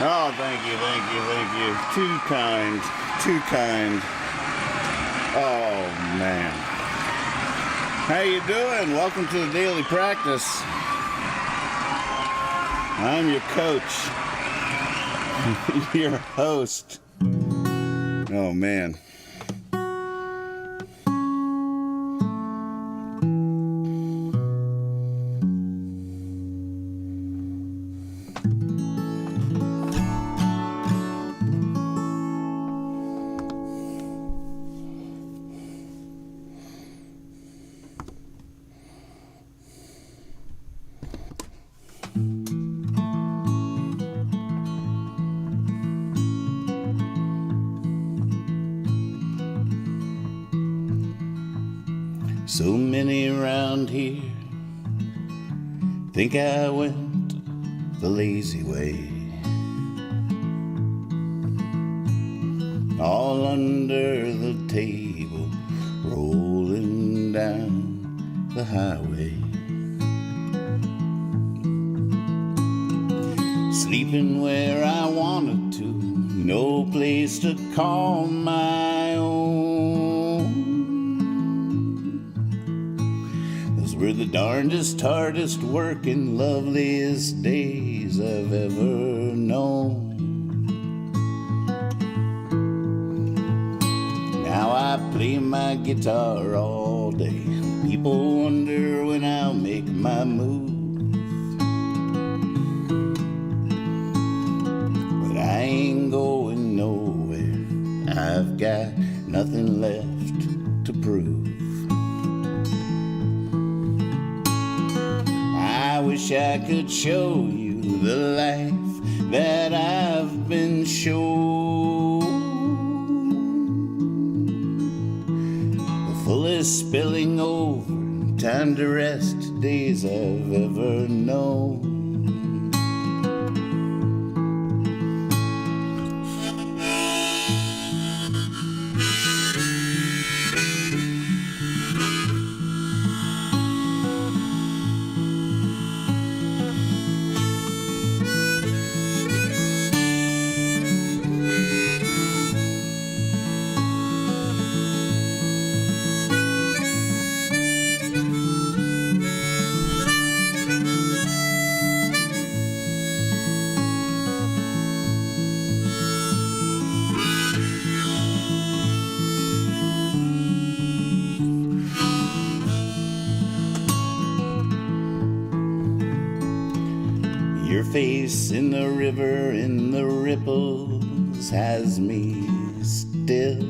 Oh, thank you, thank you, thank you. Too kind, too kind. Oh, man. How you doing? Welcome to the daily practice. I'm your coach, your host. Oh, man. So many around here think I went the lazy way, all under the table, rolling down the highway, sleeping where I wanted to, no place to call my own. Were the darndest, hardest working, loveliest days I've ever known. Now I play my guitar all day. People wonder when I'll make my move, but I ain't going nowhere. I've got nothing left to prove. I wish I could show you the life that I've been shown, the fullest spilling over, time to rest, days I've ever known. Your face in the river, in the ripples, has me still.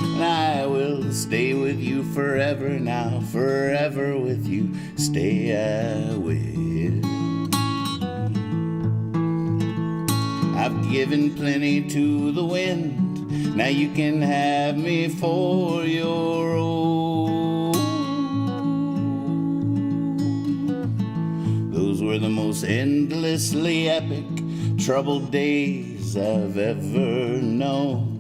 And I will stay with you forever now, forever with you, stay I will. I've given plenty to the wind, now you can have me for your own. Those were the most endlessly epic, troubled days I've ever known.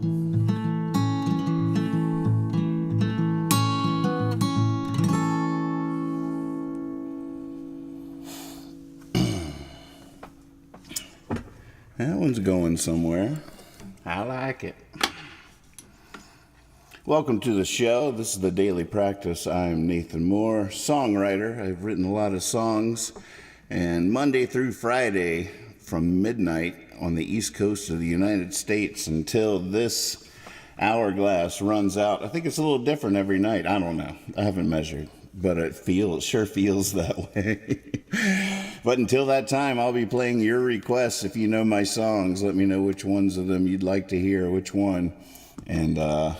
That one's going somewhere. I like it. Welcome to the show. This is the Daily Practice. I'm Nathan Moore, songwriter. I've written a lot of songs. And Monday through Friday from midnight on the East Coast of the United States until this hourglass runs out. I think it's a little different every night. I don't know. I haven't measured, but it sure feels that way. But until that time, I'll be playing your requests. If you know my songs, let me know which ones of them you'd like to hear, which one, and I'll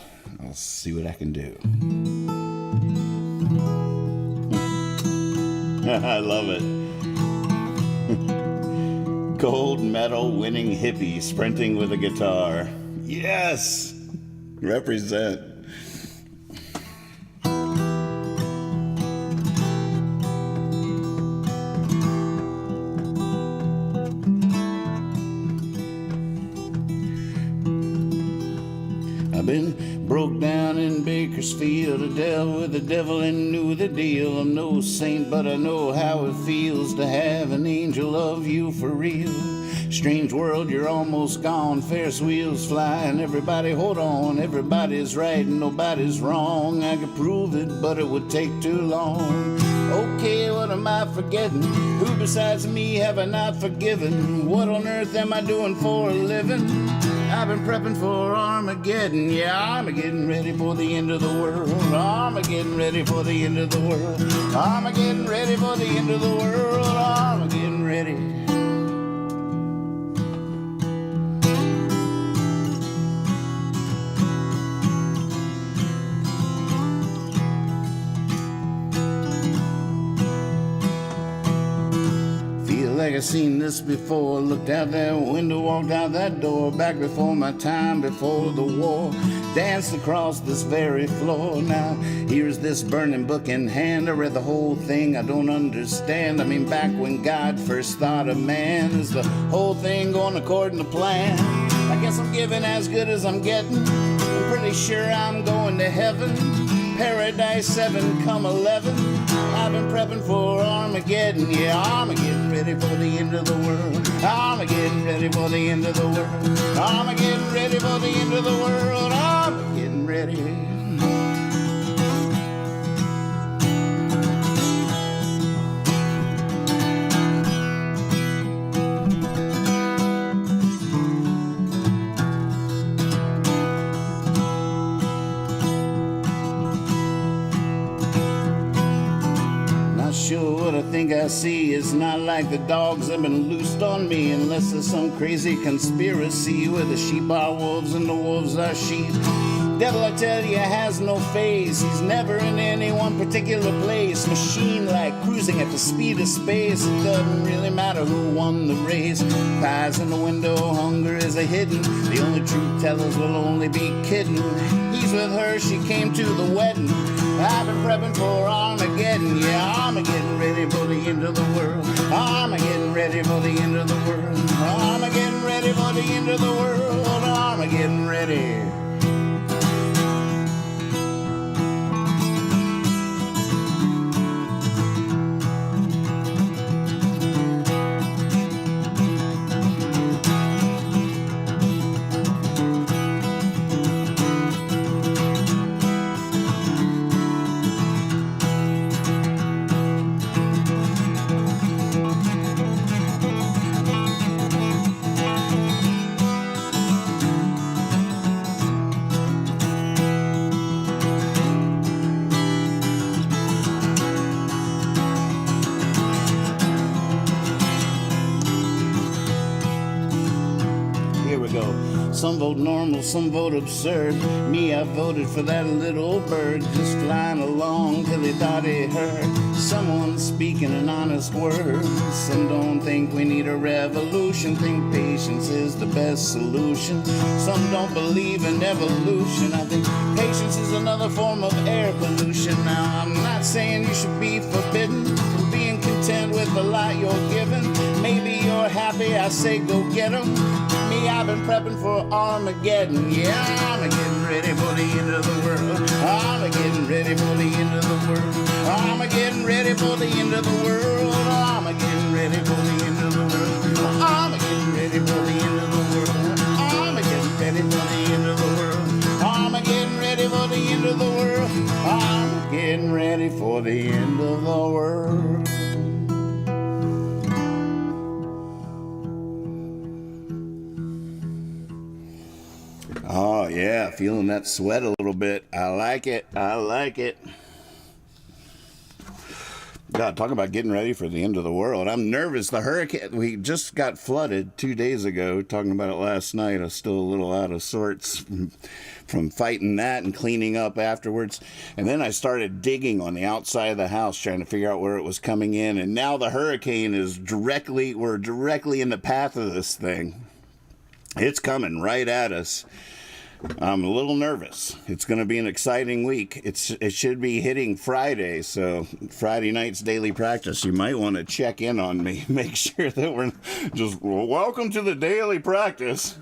see what I can do. I love it. Gold medal winning hippie sprinting with a guitar. Yes! Represent. I've been broke down in Bakersfield. I dealt with the devil and knew the deal. I'm no saint, but I know how it feels to have an angel of you for real. Strange world, you're almost gone. Ferris wheels flying, everybody hold on. Everybody's right and nobody's wrong. I could prove it, but it would take too long. Okay, what am I forgetting? Who besides me have I not forgiven? What on earth am I doing for a living? I've been prepping for Armageddon. Yeah, I'm getting ready for the end of the world. I'm getting ready for the end of the world. I'm getting ready for the end of the world. I'm getting ready. Like I've seen this before. Looked out that window, walked out that door. Back before my time, before the war. Danced across this very floor. Now here's this burning book in hand. I read the whole thing, I don't understand. I mean, back when God first thought of man. Is the whole thing going according to plan? I guess I'm giving as good as I'm getting. I'm pretty sure I'm going to heaven. Paradise 7 come 11. I've been prepping for Armageddon. Yeah, I'm getting ready for the end of the world. I'm getting ready for the end of the world. I'm getting ready for the end of the world. I'm getting ready. Sure, what I think I see is not like the dogs that have been loosed on me, unless there's some crazy conspiracy where the sheep are wolves and the wolves are sheep. Devil, I tell you, has no face. He's never in any one particular place. Machine-like, cruising at the speed of space. It doesn't really matter who won the race. Pies in the window, hunger is a hidden. The only truth tellers will only be kidding. He's with her, she came to the wedding. I've been prepping for Armageddon. Yeah, Armageddon, ready for the end of the world. Armageddon, ready for the end of the world. Armageddon, ready for the end of the world. Armageddon, ready. Some vote normal, some vote absurd. Me, I voted for that little bird, just flying along till he thought he heard someone speaking an honest word. Some don't think we need a revolution, think patience is the best solution. Some don't believe in evolution. I think patience is another form of air pollution. Now, I'm not saying you should be forbidden from being content with the lot you're given. Maybe you're happy, I say go get 'em. Me, I've been prepping for Armageddon. Yeah, I'm getting ready for the end of the world. I'm getting ready for the end of the world. I'm getting ready for the end of the world. I'm getting ready for the end of the world. I'm getting ready for the end of the world. I'm getting ready for the end of the world. I'm getting ready for the end of the world. I'm getting ready for the end of the world. Oh, yeah, feeling that sweat a little bit. I like it. I like it. God, talk about getting ready for the end of the world. I'm nervous. The hurricane, we just got flooded 2 days ago. Talking about it last night. I was still a little out of sorts from fighting that and cleaning up afterwards. And then I started digging on the outside of the house, trying to figure out where it was coming in. And now the hurricane is we're directly in the path of this thing. It's coming right at us. I'm a little nervous. It's going to be an exciting week. It should be hitting Friday, so Friday night's daily practice. You might want to check in on me. Make sure that we're just, welcome to the daily practice.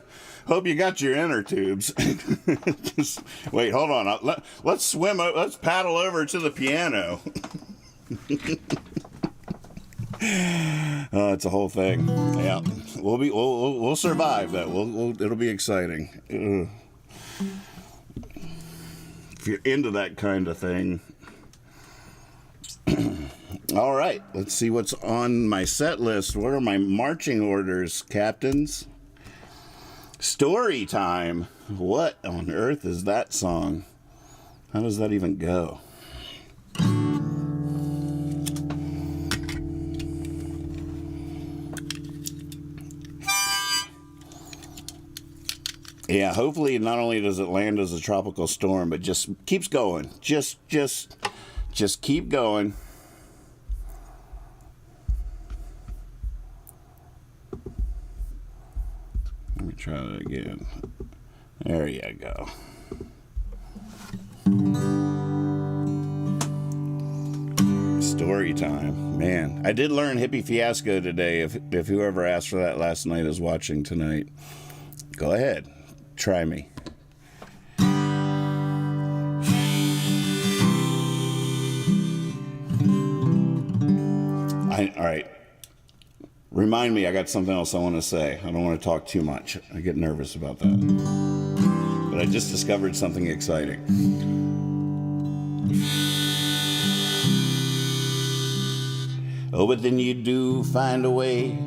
Hope you got your inner tubes. Just, wait, hold on. Let's swim. Let's paddle over to the piano. It's a whole thing. Yeah, we'll survive that. It'll be exciting. Ugh. If you're into that kind of thing. All right, let's see what's on my set list. What are my marching orders, captains? Story time. What on earth is that song? How does that even go? Yeah, hopefully not only does it land as a tropical storm, but just keeps going. Just keep going. Let me try that again. There you go. Story time. Man, I did learn Hippie Fiasco today. If whoever asked for that last night is watching tonight, go ahead. Try me. All right. Remind me, I got something else I want to say. I don't want to talk too much. I get nervous about that. But I just discovered something exciting. Oh, but then you do find a way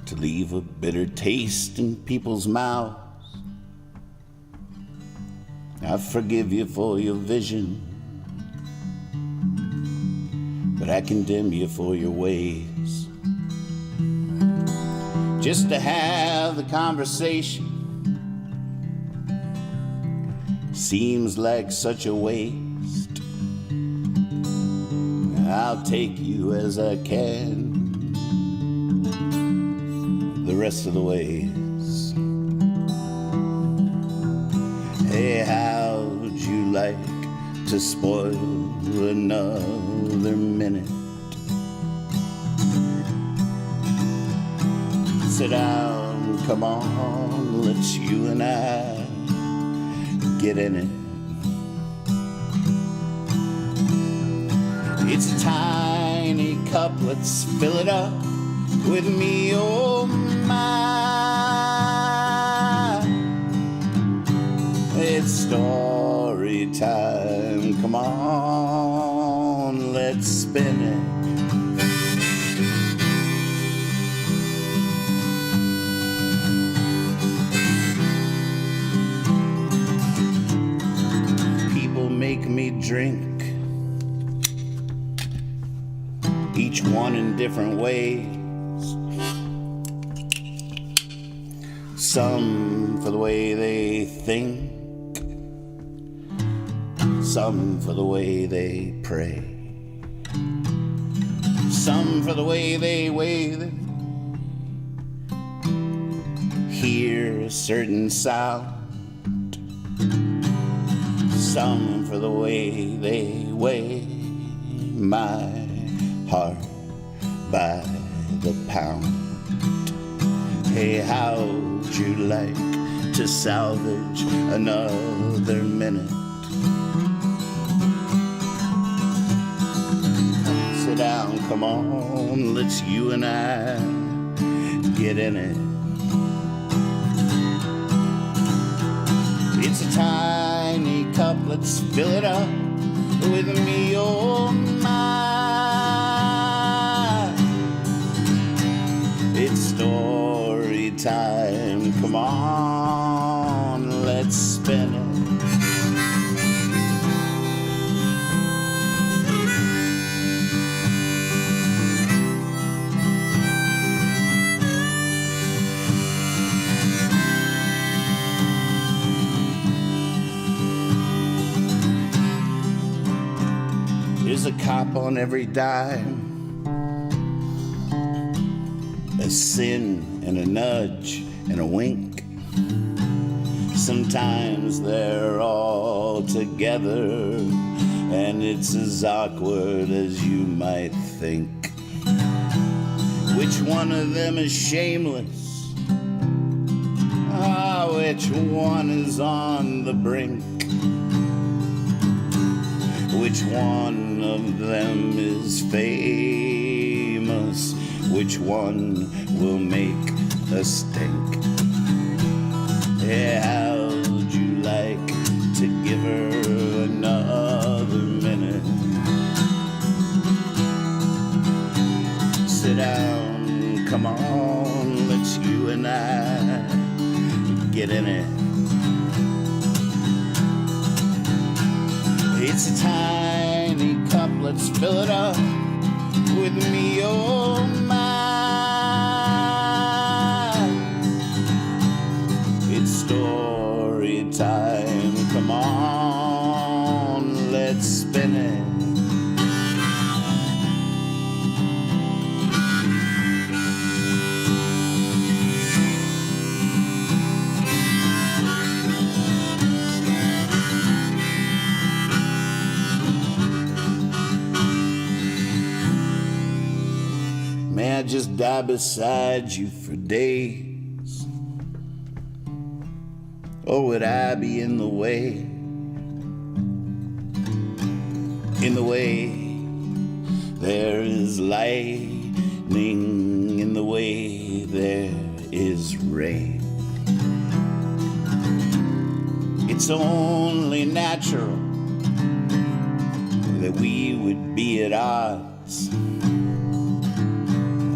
to leave a bitter taste in people's mouths. I forgive you for your vision, but I condemn you for your ways. Just to have the conversation seems like such a waste. I'll take you as I can the rest of the ways. Hey, how'd you like to spoil another minute? Sit down, come on, let's you and I get in it. It's a tiny cup, let's fill it up with me, oh my. It's story time, come on, let's spin it. People make me drink, each one in different ways. Some for the way they think, some for the way they pray, some for the way they hear a certain sound, some for the way they weigh my heart by the pound. Hey, how'd you like to salvage another minute? Sit down, come on, let's you and I get in it. It's a tiny cup, let's fill it up with me, oh my. It's story time, come on, let's spin it. There's a cop on every dime, a sin and a nudge and a wink. Sometimes they're all together, and it's as awkward as you might think. Which one of them is shameless? Ah, which one is on the brink? Which one of them is famous? Which one will make a stink? Yeah, how'd you like to give her another minute? Sit down, come on, let's you and I get in it. It's a tiny cup, let's fill it up with me, oh my. It's story time, come on, let's spin it. May I just die beside you for days? Or would I be in the way? In the way there is lightning, in the way there is rain. It's only natural that we would be at odds.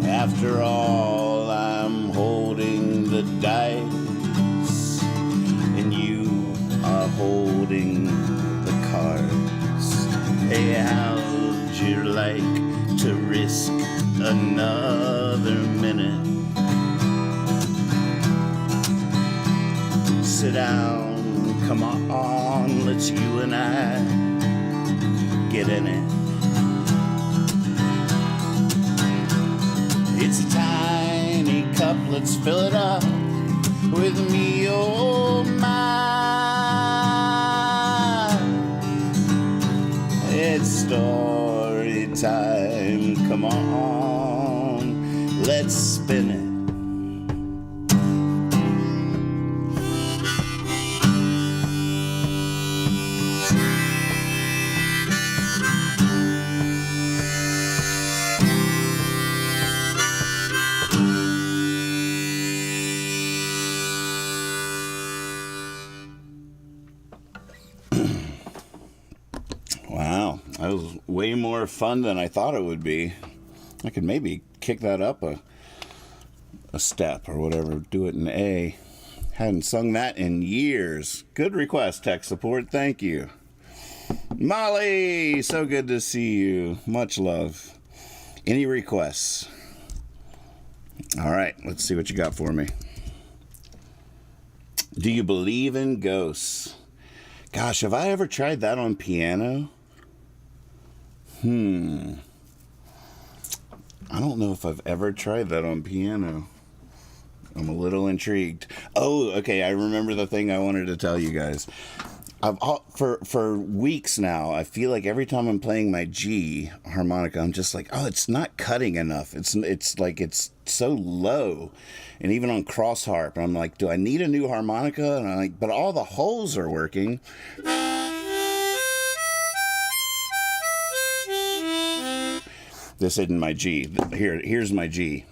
After all, I'm holding the dice, and you are holding the cards. Hey, how'd you like to risk another minute? Sit down, Come on, let's you and I get in it. It's a tiny cup, let's fill it up with me, oh my. It's story time, come on, let's spin it. Wow, that was way more fun than I thought it would be. I could maybe kick that up a step or whatever, do it in A. Hadn't sung that in years. Good request, tech support, thank you. Molly, so good to see you. Much love. Any requests? All right, let's see what you got for me. Do you believe in ghosts? Gosh, have I ever tried that on piano? I don't know if I've ever tried that on piano. I'm a little intrigued. Oh, okay, I remember the thing I wanted to tell you guys. For weeks now, I feel like every time I'm playing my G harmonica, I'm just like, oh, it's not cutting enough. It's like it's so low, and even on cross harp, I'm like, do I need a new harmonica? And I'm like, but all the holes are working. This isn't my G. Here's my G.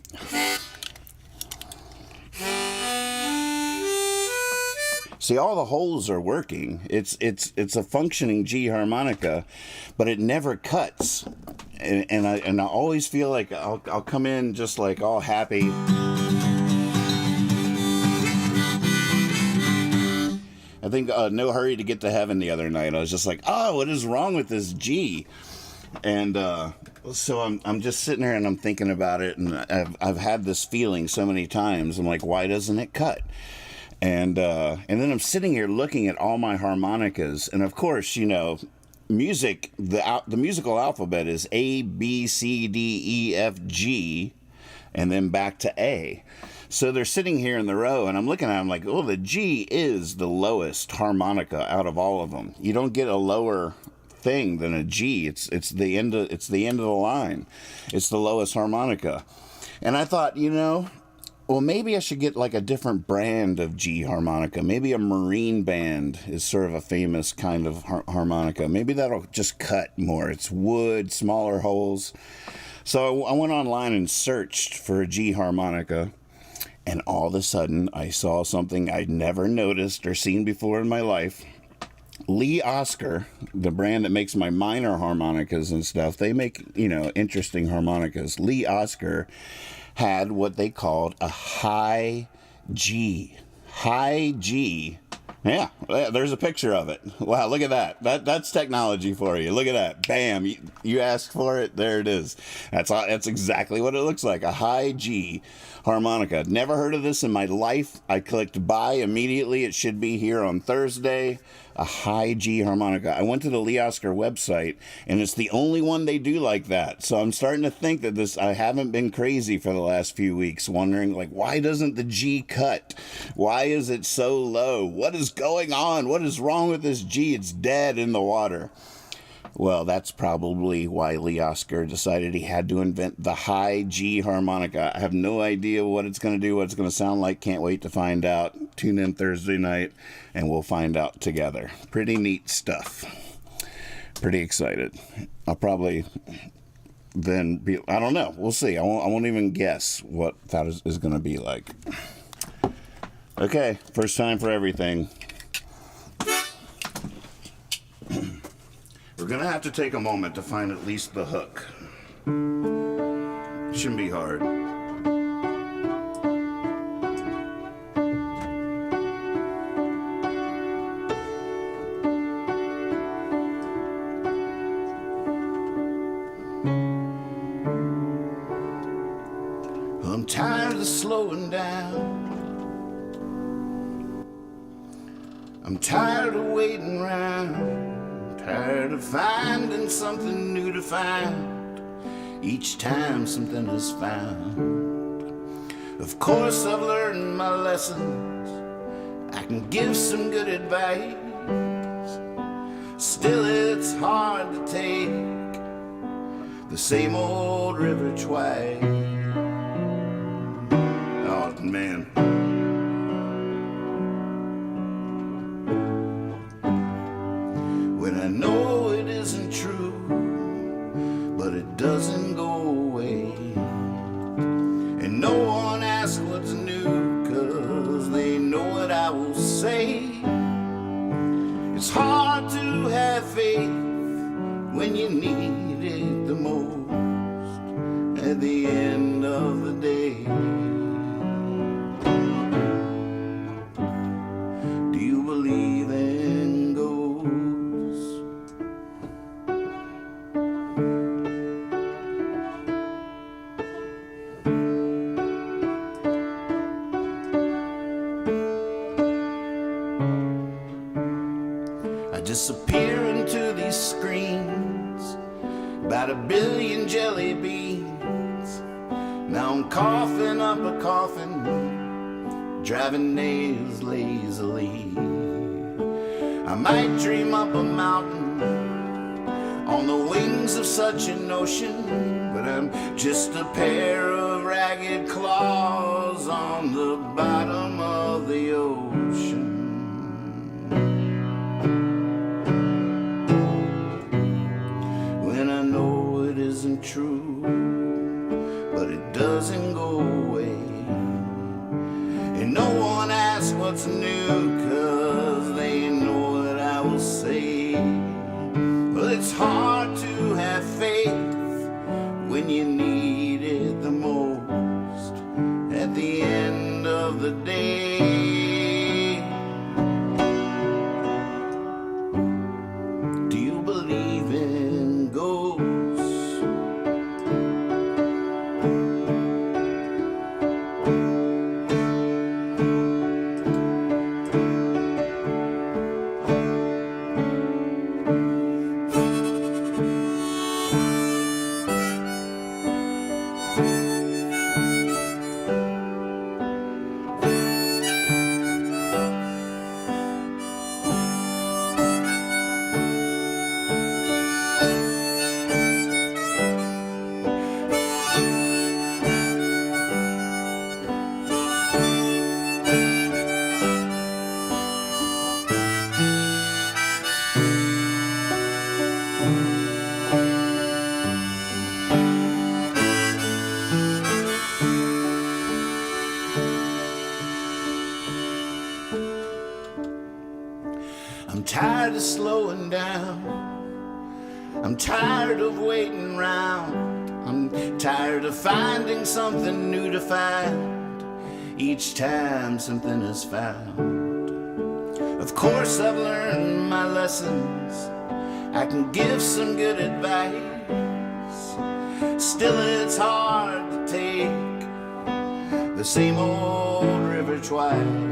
See, all the holes are working. It's a functioning G harmonica, but it never cuts. And I always feel like I'll come in just like all happy. I think No Hurry to Get to Heaven the other night. I was just like, oh, what is wrong with this G? And so I'm just sitting there and I'm thinking about it, and I've had this feeling so many times. I'm like, why doesn't it cut? And then I'm sitting here looking at all my harmonicas, and of course, you know, music. The musical alphabet is A, B, C, D, E, F, G, and then back to A. So they're sitting here in the row, and I'm looking at them like, oh, the G is the lowest harmonica out of all of them. You don't get a lower thing than a G. It's the end of the line. It's the lowest harmonica. And I thought, you know, well, maybe I should get like a different brand of G harmonica. Maybe a marine band is sort of a famous kind of harmonica. Maybe that'll just cut more. It's wood, smaller holes. So I went online and searched for a G harmonica, and all of a sudden I saw something I'd never noticed or seen before in my life. Lee Oscar, the brand that makes my minor harmonicas and stuff, they make, you know, interesting harmonicas. Lee Oscar had what they called a high G. High G. Yeah, there's a picture of it. Wow, look at that. That's technology for you. Look at that. Bam, you asked for it, there it is. That's exactly what it looks like, a high G harmonica. Never heard of this in my life. I clicked buy immediately. It should be here on Thursday. A high G harmonica. I went to the Lee Oscar website, and it's the only one they do like that. So I'm starting to think that I haven't been crazy for the last few weeks, wondering, like, why doesn't the G cut? Why is it so low? What is going on? What is wrong with this G? It's dead in the water. Well, that's probably why Lee Oscar decided he had to invent the high G harmonica. I have no idea what it's going to do, what it's going to sound like. Can't wait to find out. Tune in Thursday night, and we'll find out together. Pretty neat stuff. Pretty excited. I'll probably then be, I don't know. We'll see. I won't even guess what that is going to be like. Okay, first time for everything. We're going to have to take a moment to find at least the hook. Shouldn't be hard. I'm tired of slowing down. I'm tired of waiting around, tired of finding something new to find each time something is found. Of course I've learned my lessons, I can give some good advice. Still it's hard to take the same old river twice. Oh man. When I know it isn't true, but it doesn't go away, and no one asks what's new, 'cause they know what I will say. It's hard to have faith when you need it the most at the end of the day. Do you believe in ghosts? I disappear into these screens, about 1 billion jelly beans. Now I'm coughing up a coffin, driving nails lazily. I might dream up a mountain on the wings of such an ocean, but I'm just a pair of ragged claws on the bottom of the ocean. When I know it isn't true, but it doesn't go away, and no one asks what's new, 'cause they know what I will say. Well, it's hard to have faith when you need it the most at the end of the day. Do you believe in ghosts? I'm tired of slowing down, I'm tired of waiting round, I'm tired of finding something new to find each time something is found. Of course I've learned my lessons, I can give some good advice. Still it's hard to take the same old river twice.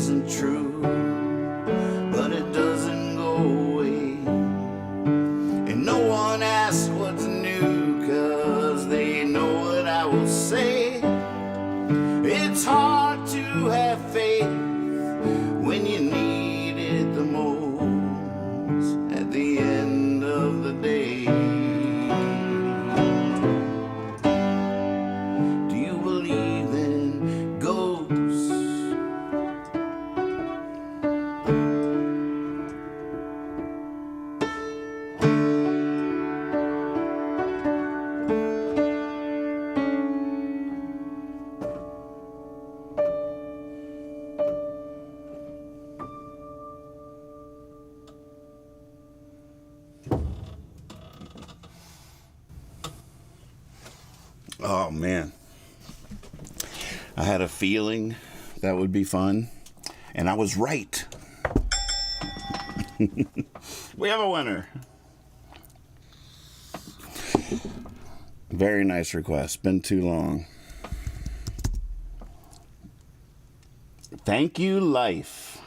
Isn't true, but it doesn't go away, and no one asks what's new, 'cause they know what I will say. It's hard to have faith when you need it the most at the end of the day. Do you believe in ghosts? Oh man, I had a feeling that would be fun, and I was right. We have a winner. Very nice request. Been too long. Thank You, Life.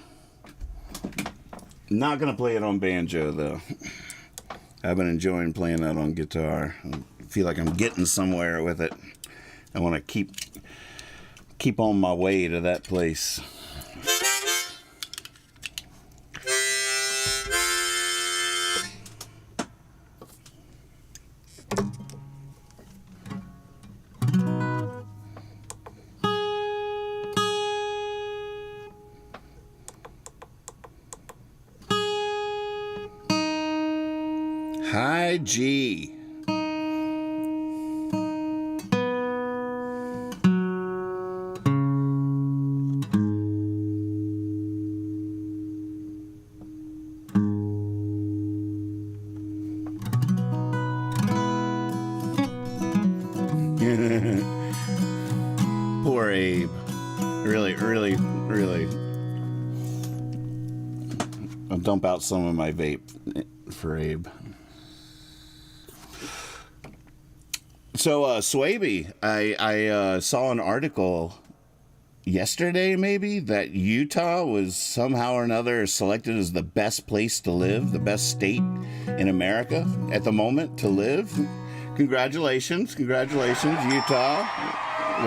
Not going to play it on banjo, though. I've been enjoying playing that on guitar. I feel like I'm getting somewhere with it. I want to keep on my way to that place. Hi, G. Poor Abe. Really. I'll dump out some of my vape for Abe. So, Swaby, I saw an article yesterday, maybe, that Utah was somehow or another selected as the best place to live, the best state in America at the moment to live. Congratulations, Utah.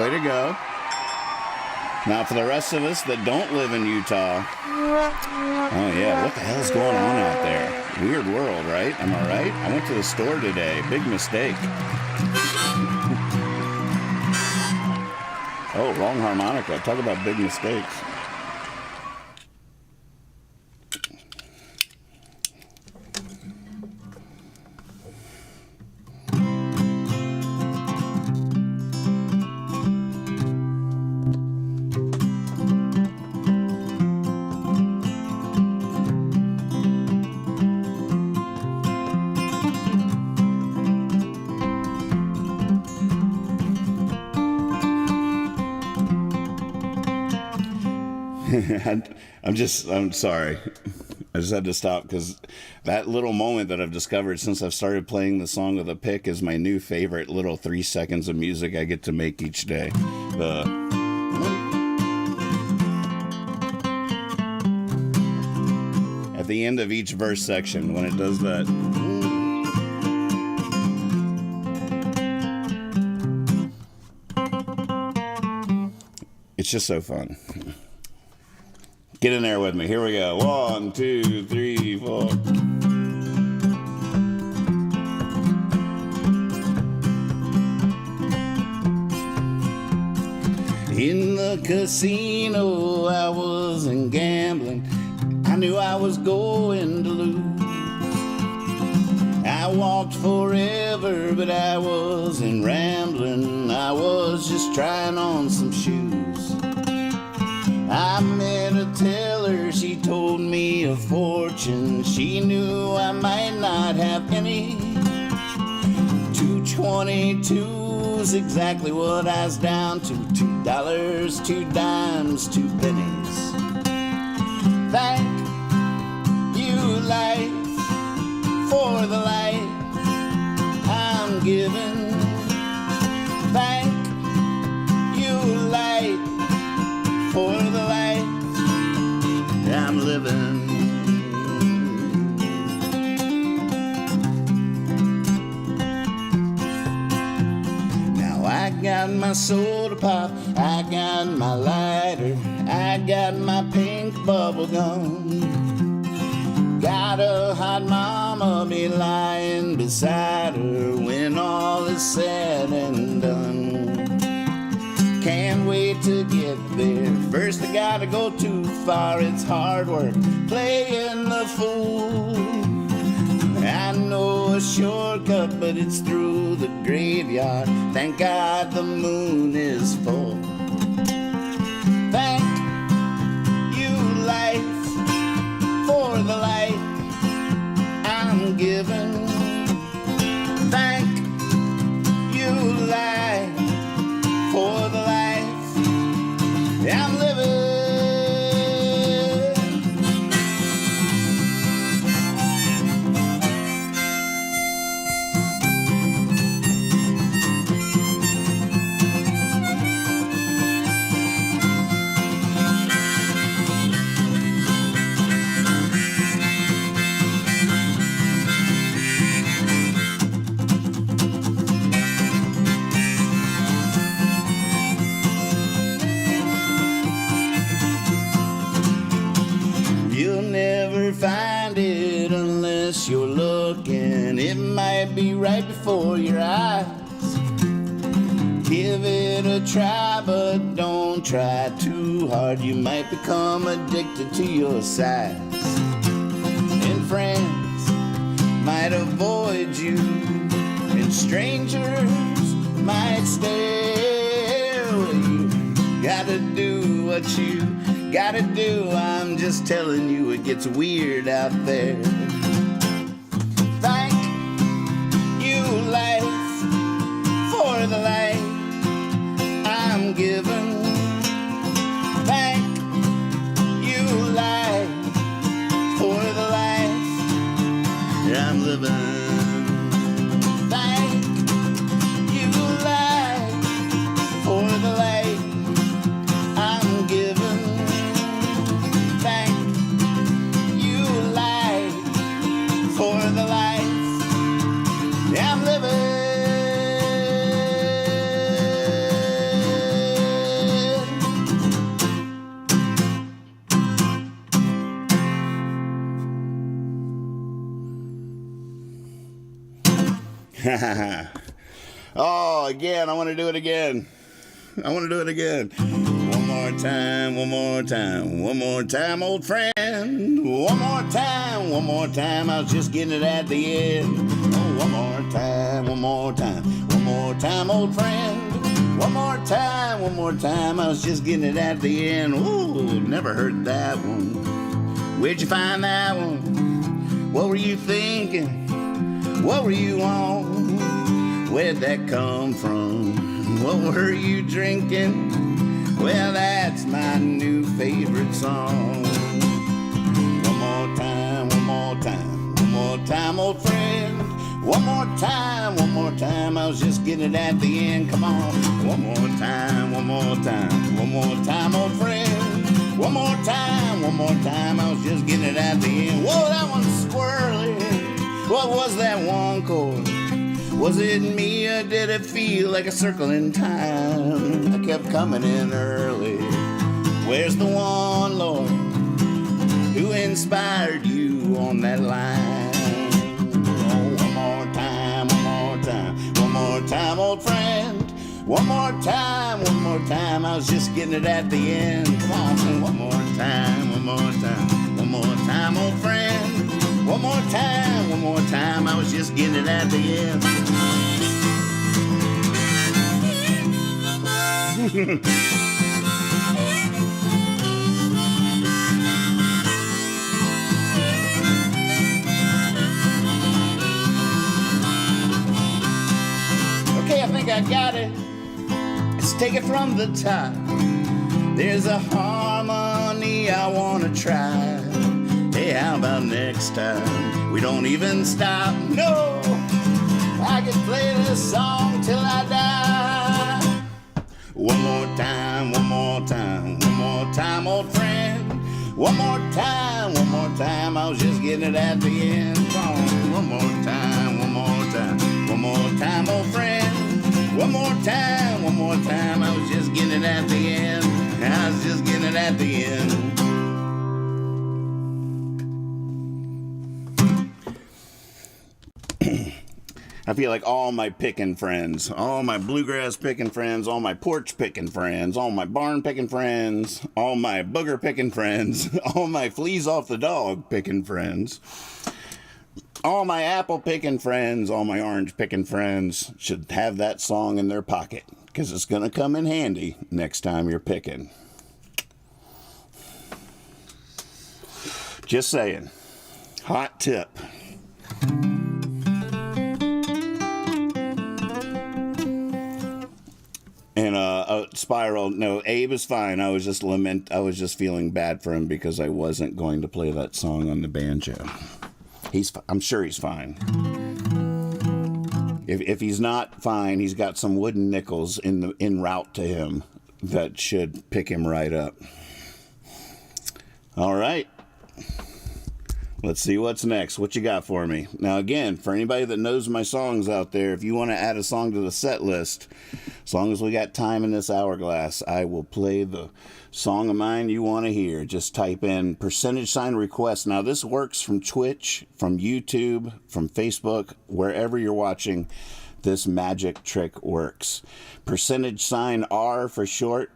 Way to go. Now, for the rest of us that don't live in Utah, oh yeah, what the hell's going on out there? Weird world, right? Am I right? I went to the store today. Big mistake. Oh, wrong harmonica. Talk about big mistakes. I'm sorry. I just had to stop because that little moment that I've discovered since I've started playing the song with a pick is my new favorite little 3 seconds of music I get to make each day. At the end of each verse section, when it does that. It's just so fun. Get in there with me. Here we go. 1, 2, 3, 4. In the casino, I wasn't gambling. I knew I was going to lose. I walked forever, but I wasn't rambling. I was just trying on some shoes. I met a teller, she told me a fortune. She knew I might not have any. 2.22's exactly what I was down to. $2, 2 dimes, 2 pennies. Thank you, life, for the light I'm giving. Thank you, light, for the life I'm living. Now I got my soda pop, I got my lighter, I got my pink bubble gum. Got a hot mama be lying beside her when all is said and done. Can't wait to get there. First I gotta go too far. It's hard work playing the fool. I know a shortcut, but it's through the graveyard. Thank God the moon is full. Thank you, life, for the light I'm given. Thank you, life, for the life I'm living. place you're looking, it might be right before your eyes. Give it a try, but don't try too hard. You might become addicted to your size. And friends might avoid you, and strangers might stare away. You gotta do what you gotta do. I'm just telling you, it gets weird out there. Thank you, life, for the life I'm given. Thank you, life, for the life I'm living. Thank you, life, for the life I'm given. Thank you, life, for the life I'm living. Oh, again, I want to do it again. I want to do it again. One more time, one more time, one more time, old friend. One more time, one more time. I was just getting it at the end. Oh, one more time, one more time, one more time, old friend. One more time, one more time. I was just getting it at the end. Ooh, never heard that one. Where'd you find that one? What were you thinking? What were you on? Where'd that come from? What were you drinking? Well, that's my new favorite song. One more time, one more time, one more time, old friend. One more time, one more time. I was just getting it at the end. Come on. One more time, one more time, one more time, old friend. One more time, one more time. I was just getting it at the end. Whoa, that one's swirly. What was that one chord? Was it me or did it feel like a circle in time? I kept coming in early. Where's the one, Lord, who inspired you on that line? Oh, one more time, one more time, one more time, old friend. One more time, one more time. I was just getting it at the end. Come on, one more time, one more time, one more time, old friend. One more time, one more time. I was just getting it at the end. Okay, I think I got it. Let's take it from the top. There's a harmony I want to try. Hey, how about next time we don't even stop? No, I could play this song till I die. One more time, one more time, one more time, old friend. One more time, one more time. I was just getting it at the end. Come on, one more time, one more time, one more time, old friend. One more time, one more time. I was just getting it at the end. I was just getting it at the end. I feel like all my picking friends, all my bluegrass picking friends, all my porch picking friends, all my barn picking friends, all my booger picking friends, all my fleas off the dog picking friends, all my apple picking friends, all my orange picking friends should have that song in their pocket, because it's going to come in handy next time you're picking. Just saying. Hot tip. And Spiral, no, Abe is fine. I was just feeling bad for him because I wasn't going to play that song on the banjo. I'm sure he's fine. If he's not fine, he's got some wooden nickels en route to him that should pick him right up. All right. Let's see what's next. What you got for me? Now, again, for anybody that knows my songs out there, if you want to add a song to the set list, as long as we got time in this hourglass, I will play the song of mine you want to hear. Just type in # request. Now, this works from Twitch, from YouTube, from Facebook, wherever you're watching. This magic trick works. %R for short.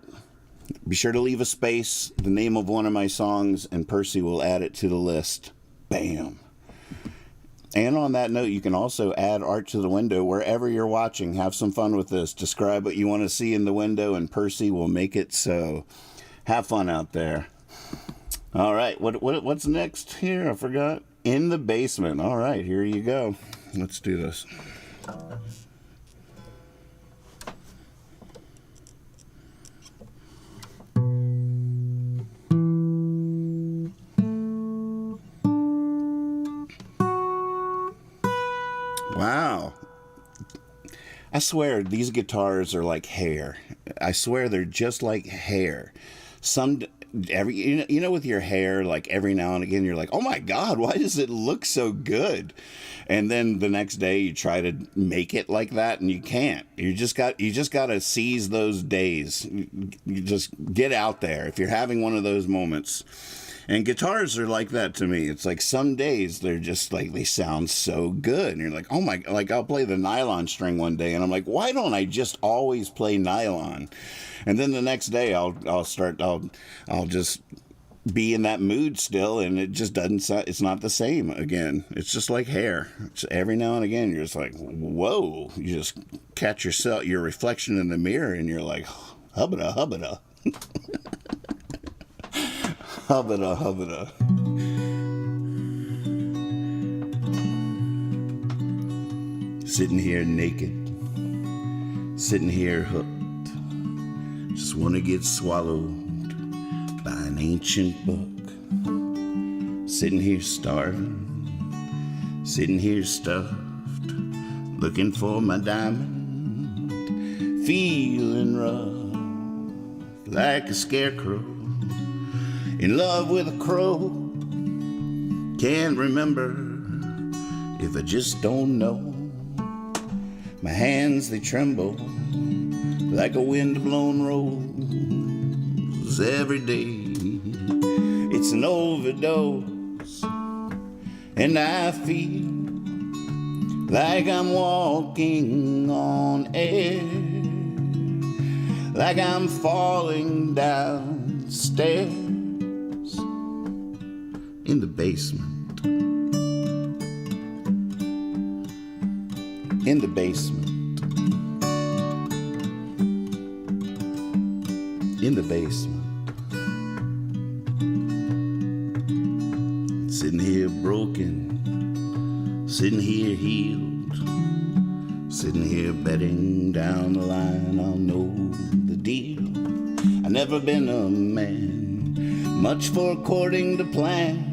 Be sure to leave a space, the name of one of my songs, and Percy will add it to the list. Bam. And on that note, you can also add art to the window wherever you're watching. Have some fun with this. Describe what you want to see in the window, and Percy will make it so. Have fun out there. All right, what's next here? I forgot. In the Basement. All right, here you go. Let's do this. Wow. I swear these guitars are like hair. I swear they're just like hair. You know with your hair, like every now and again you're like, "Oh my God, why does it look so good?" And then the next day you try to make it like that and you can't. You just got to seize those days. You just get out there if you're having one of those moments. And guitars are like that to me. It's like some days they're just like, they sound so good. And you're like, oh my, like I'll play the nylon string one day and I'm like, why don't I just always play nylon? And then the next day I'll just be in that mood still, and it just doesn't sound, it's not the same again. It's just like hair. It's every now and again you're just like, whoa, you just catch your reflection in the mirror and you're like, hubbada, hubbada. Hubbada, hubbada. Sitting here naked, sitting here hooked, just want to get swallowed by an ancient book. Sitting here starving, sitting here stuffed, looking for my diamond, feeling rough like a scarecrow. In love with a crow, can't remember if I just don't know. My hands, they tremble like a wind-blown rose every day. It's an overdose, and I feel like I'm walking on air, like I'm falling downstairs. In the basement. In the basement. In the basement. Sitting here broken, sitting here healed, sitting here betting down the line I'll know the deal. I've never been a man much for according to plan.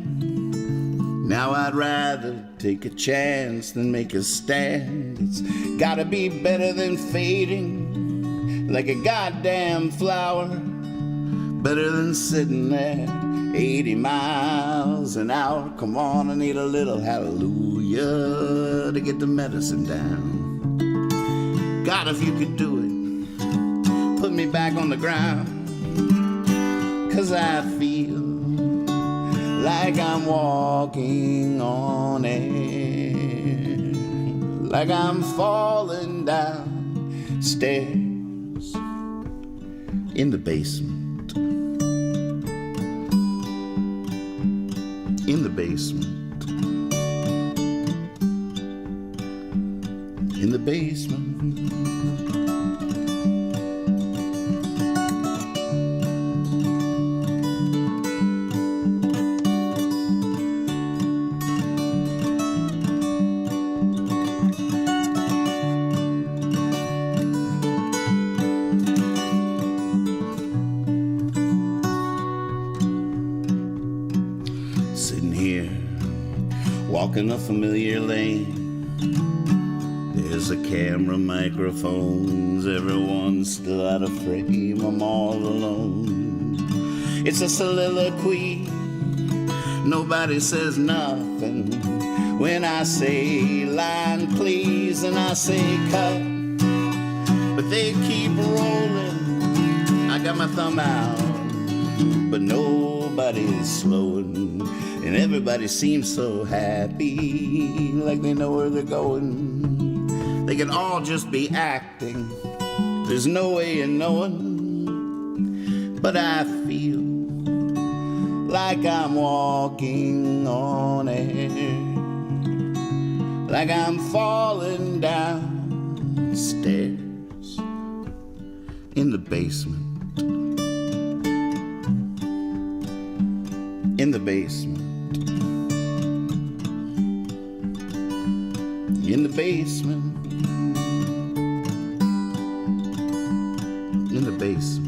Now I'd rather take a chance than make a stand. It's gotta be better than fading like a goddamn flower. Better than sitting there 80 miles an hour. Come on, I need a little hallelujah to get the medicine down. God, if you could do it, put me back on the ground. 'Cause I feel like I'm walking on air, like I'm falling down stairs in the basement. In the basement. In the basement. Walking a familiar lane, there's a camera, microphones, everyone's still out of frame, I'm all alone. It's a soliloquy Nobody says nothing when I say line please and I say cut. But they keep rolling, I got my thumb out, but nobody's slowing. And everybody seems so happy, like they know where they're going. They can all just be acting, there's no way of knowing. But I feel like I'm walking on air, like I'm falling down stairs in the basement. In the basement. In the basement. In the basement.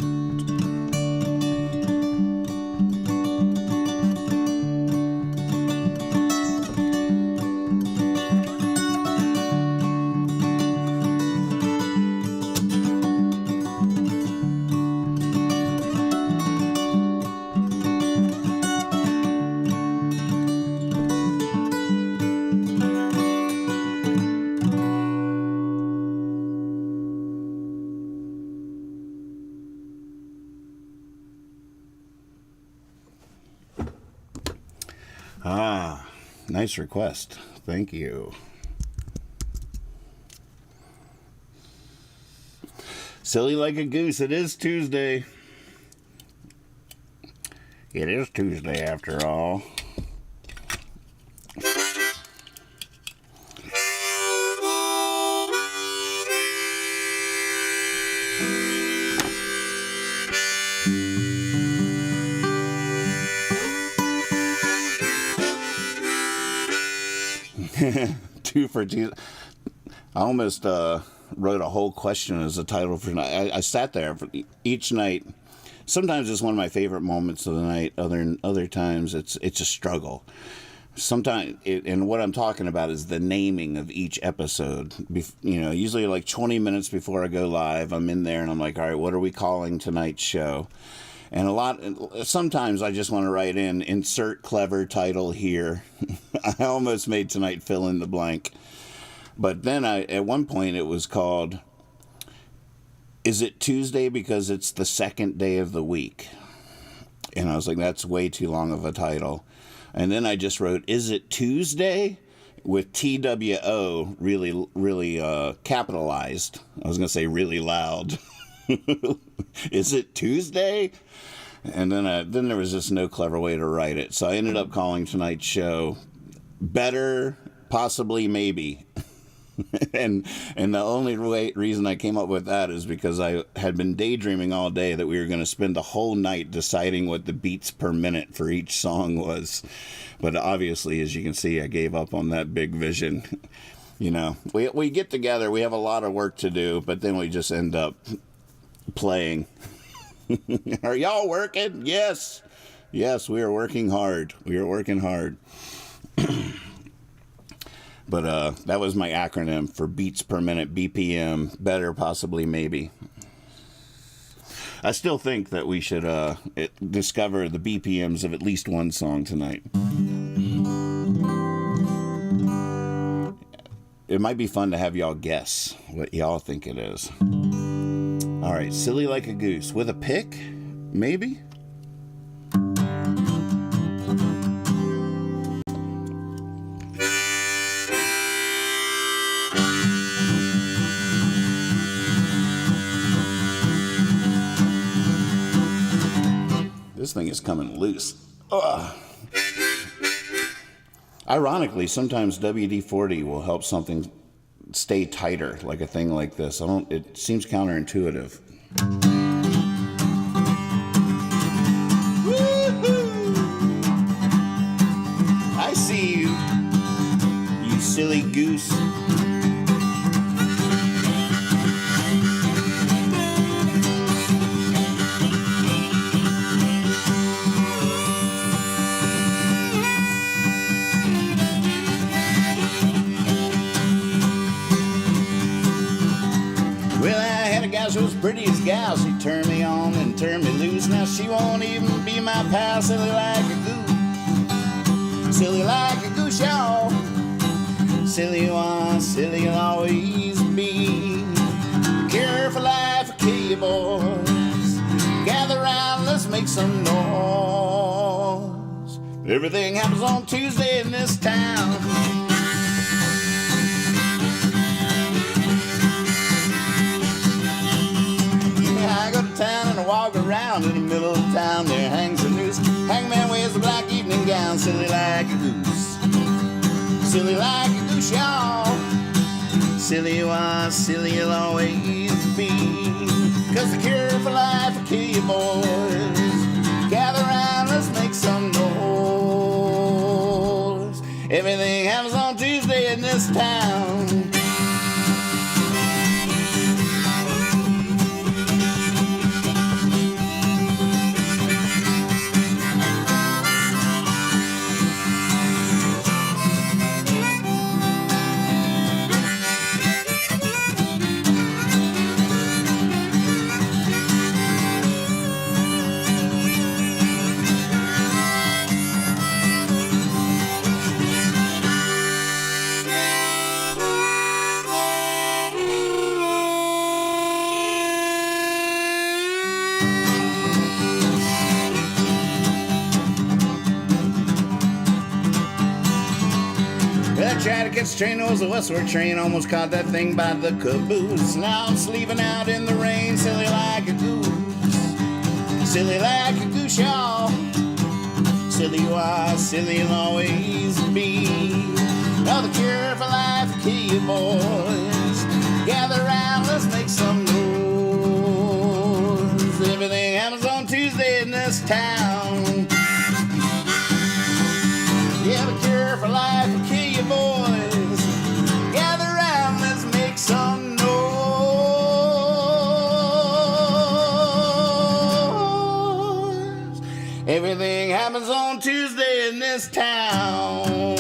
Nice request. Thank you. Silly like a goose. It is Tuesday. It is Tuesday after all. Two for Tuesday. I almost wrote a whole question as a title for tonight. I sat there for each night. Sometimes it's one of my favorite moments of the night. Other times it's a struggle. Sometimes, and what I'm talking about is the naming of each episode. Usually like 20 minutes before I go live, I'm in there and I'm like, all right, what are we calling tonight's show? And sometimes I just want to write in, insert clever title here. I almost made tonight fill in the blank. But then at one point it was called, Is It Tuesday Because It's the Second Day of the Week? And I was like, that's way too long of a title. And then I just wrote, Is It Tuesday? With TWO really capitalized. I was going to say really loud. Is it Tuesday? And then there was just no clever way to write it. So I ended up calling tonight's show Better, Possibly, Maybe. and the only reason I came up with that is because I had been daydreaming all day that we were going to spend the whole night deciding what the beats per minute for each song was. But obviously, as you can see, I gave up on that big vision. We get together, we have a lot of work to do, but then we just end up playing. Are y'all working? Yes, we are working hard. But that was my acronym for beats per minute, BPM, better, possibly, maybe. I still think that we should discover the BPMs of at least one song tonight. It might be fun to have y'all guess what y'all think it is. All right, Silly Like a Goose with a pick, maybe? This thing is coming loose. Ugh. Ironically, sometimes WD-40 will help something stay tighter, like a thing like this. It seems counterintuitive. Woo-hoo! I see you, you silly goose. She was pretty as gal, she turned me on and turned me loose. Now she won't even be my pal, silly like a goose. silly like a goose, y'all. Silly you are, silly you'll always be. Cure for life will kill you, boys. Gather round, let's make some noise. Everything happens on Tuesday in this town. I go to town and I walk around. In the middle of town there hangs a noose. Hangman wears a black evening gown, silly like a goose. Silly like a goose, y'all. Silly you are, silly you'll always be. Cause the cure for life will kill you, boys. Gather round, let's make some noise. Everything happens on Tuesday in this town. Tried to catch the train, it was a westward train. Almost caught that thing by the caboose. Now I'm sleeping out in the rain, silly like a goose. Silly like a goose, y'all. Silly you are, silly you'll always be. Now the cure for life will kill you, boys. Gather round, let's make some noise. Everything happens on Tuesday in this town. Yeah, the cure for life will kill you, boys. Gather round, let's make some noise. Everything happens on Tuesday in this town.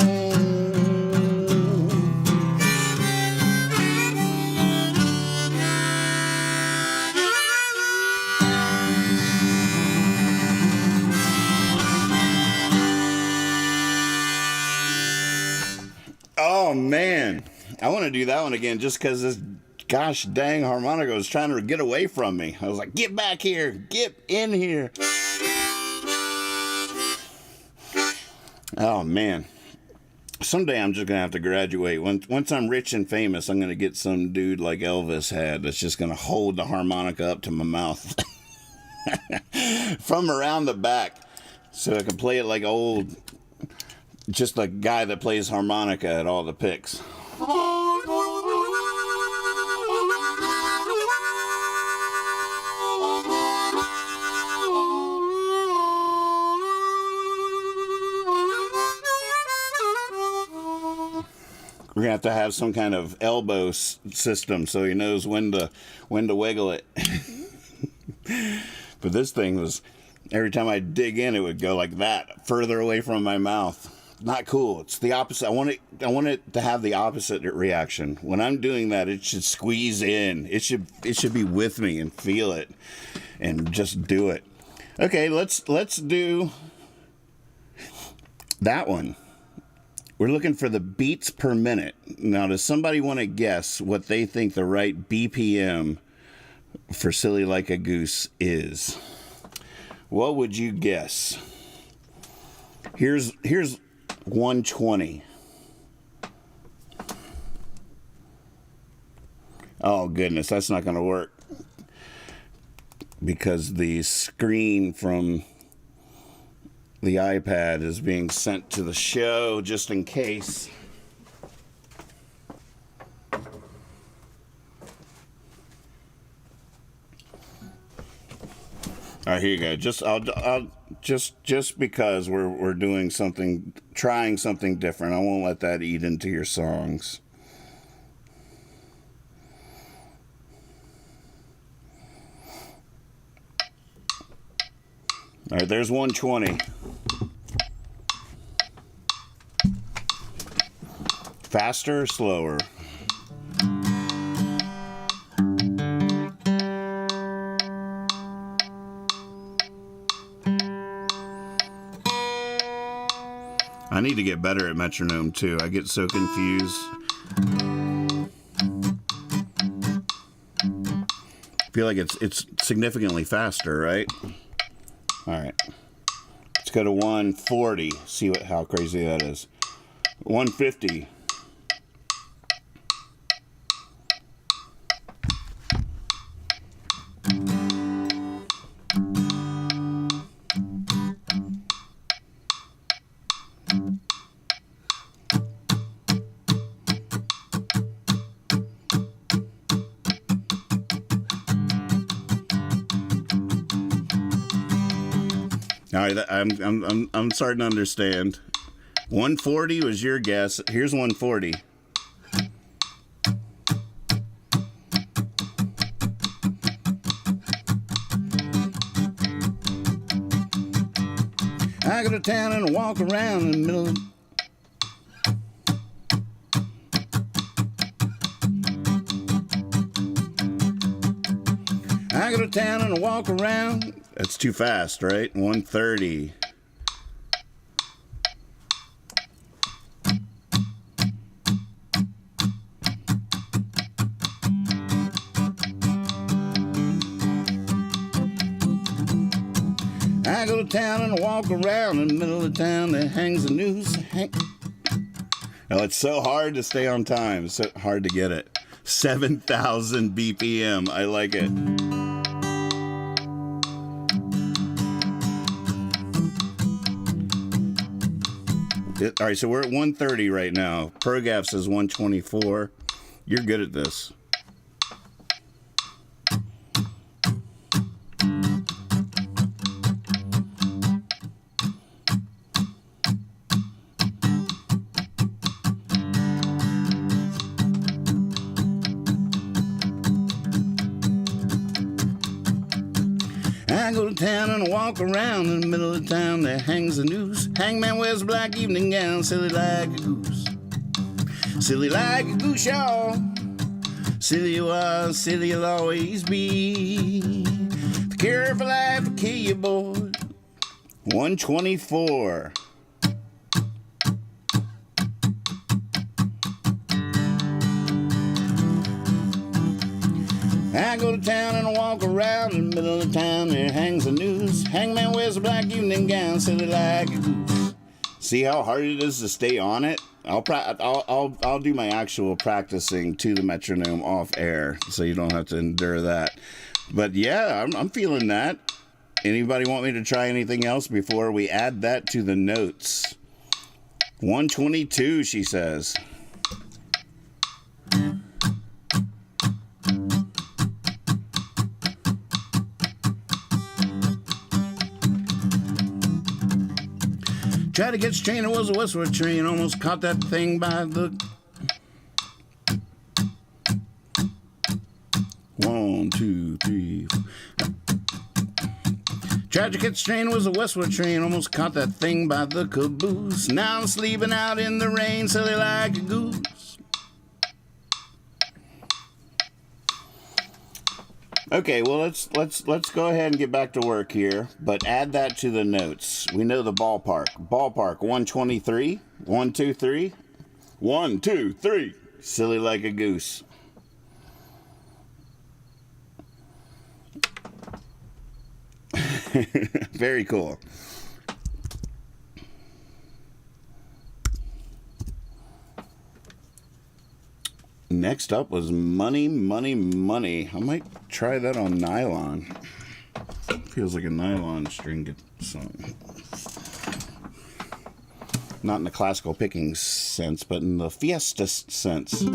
Oh man, I want to do that one again just because this gosh dang harmonica was trying to get away from me. I was like, get back here, get in here. Oh man, someday I'm just gonna have to graduate. Once I'm rich and famous, I'm gonna get some dude like Elvis had that's just gonna hold the harmonica up to my mouth from around the back so I can play it like old. Just the guy that plays harmonica at all the picks. We're gonna have to have some kind of elbow system so he knows when to wiggle it. But this thing was, every time I dig in, it would go like that, further away from my mouth. Not cool. It's the opposite. I want it to have the opposite reaction. When I'm doing that, it should squeeze in. It should be with me and feel it and just do it. Okay, let's do that one. We're looking for the beats per minute. Now, does somebody want to guess what they think the right BPM for Silly Like a Goose is? What would you guess? Here's 120. Oh goodness, that's not going to work because the screen from the iPad is being sent to the show just in case. All right, here you go. Just because we're doing something, trying something different, I won't let that eat into your songs. All right, there's 120. Faster or slower? I need to get better at metronome too. I get so confused. I feel like it's significantly faster, right? All right. Let's go to 140. See how crazy that is. 150. All right, I'm starting to understand. 140 was your guess. Here's 140. I go to town and walk around in the middle of... I go to town and walk around. That's too fast, right? 130. I go to town and walk around in the middle of town that hangs the news. Oh, it's so hard to stay on time. It's so hard to get it. 7,000 BPM. I like it. All right, so we're at 130 right now. ProGaf says 124. You're good at this. I go to town and walk around in the middle of town that hangs the news. Hangman wears a black evening gown, silly like a goose. Silly like a goose, y'all. Silly you are, silly you'll always be. The cure for life will kill you, boy. 124. I go to town and walk around in the middle of town. There hangs the news. Hangman wears a black evening gown, silly like a goose. See how hard it is to stay on it? I'll do my actual practicing to the metronome off air, so you don't have to endure that. But yeah, I'm feeling that. Anybody want me to try anything else before we add that to the notes? 122, she says. Tried to catch a train, it was a westward train. Almost caught that thing by the... 1, 2, 3, 4. Tried to catch a train, it was a westward train. Almost caught that thing by the caboose. Now I'm sleeping out in the rain, silly like a goose. Okay, well, let's go ahead and get back to work here, but add that to the notes. We know the ballpark. Ballpark 123. 1, 2, 3. 1, 2, 3. Silly like a goose. Very cool. Next up was Money, Money, Money. I might try that on nylon. Feels like a nylon string song. Not in the classical picking sense, but in the fiesta sense.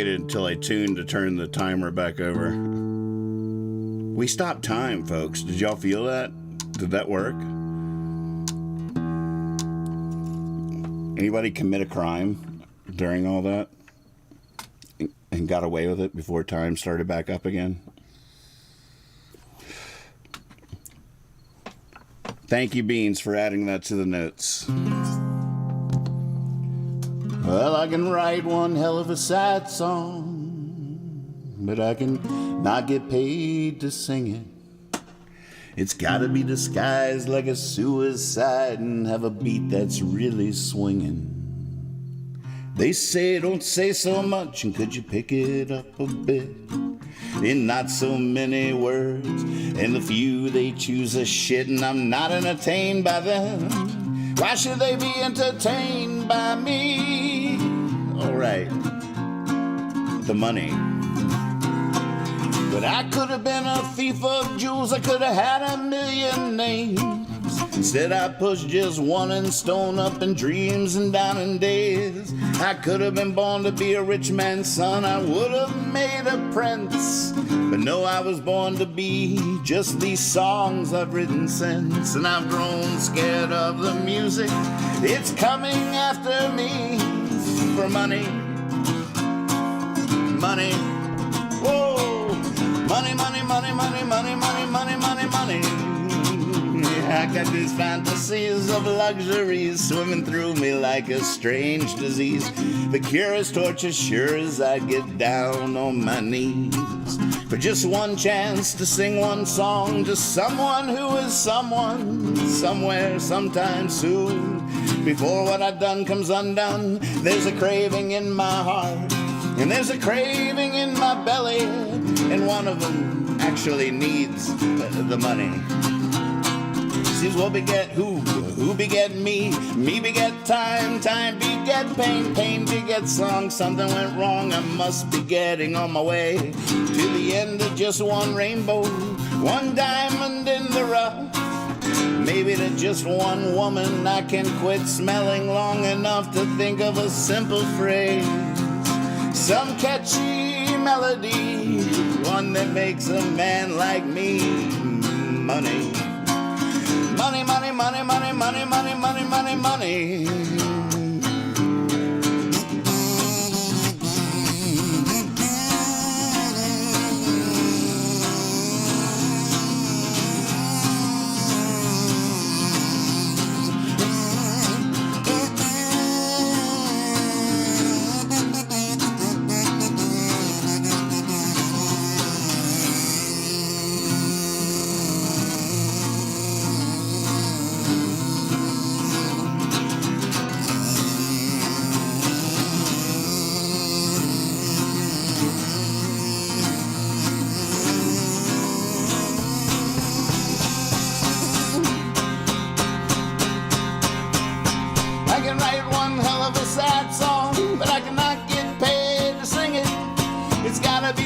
Until I tuned to turn the timer back over. We stopped time, folks. Did y'all feel that? Did that work? Anybody commit a crime during all that and got away with it before time started back up again? Thank you, Beans, for adding that to the notes. Well, I can write one hell of a sad song, but I can not get paid to sing it. It's gotta be disguised like a suicide and have a beat that's really swinging. They say don't say so much, and could you pick it up a bit? In not so many words, and the few they choose a shit, and I'm not entertained by them. Why should they be entertained by me? Alright, the money. But I could have been a thief of jewels, I could have had a million names. Instead I pushed just one in stone up in dreams and down in days. I could have been born to be a rich man's son, I would have made a prince. But no, I was born to be just these songs I've written since. And I've grown scared of the music, it's coming after me. For money, money, whoa. Money, money, money, money, money, money, money, money, money. I got these fantasies of luxuries swimming through me like a strange disease. The cure is torture, sure as I get down on my knees. For just one chance to sing one song to someone who is someone, somewhere, sometime soon. Before what I've done comes undone, there's a craving in my heart, and there's a craving in my belly, and one of them actually needs the money. Seems what beget who beget me beget time beget pain beget song. Something went wrong, I must be getting on my way to the end of just one rainbow, one diamond in the rough. Maybe to just one woman I can quit smelling long enough to think of a simple phrase, some catchy melody, one that makes a man like me money. Money, money, money, money, money, money, money, money, money.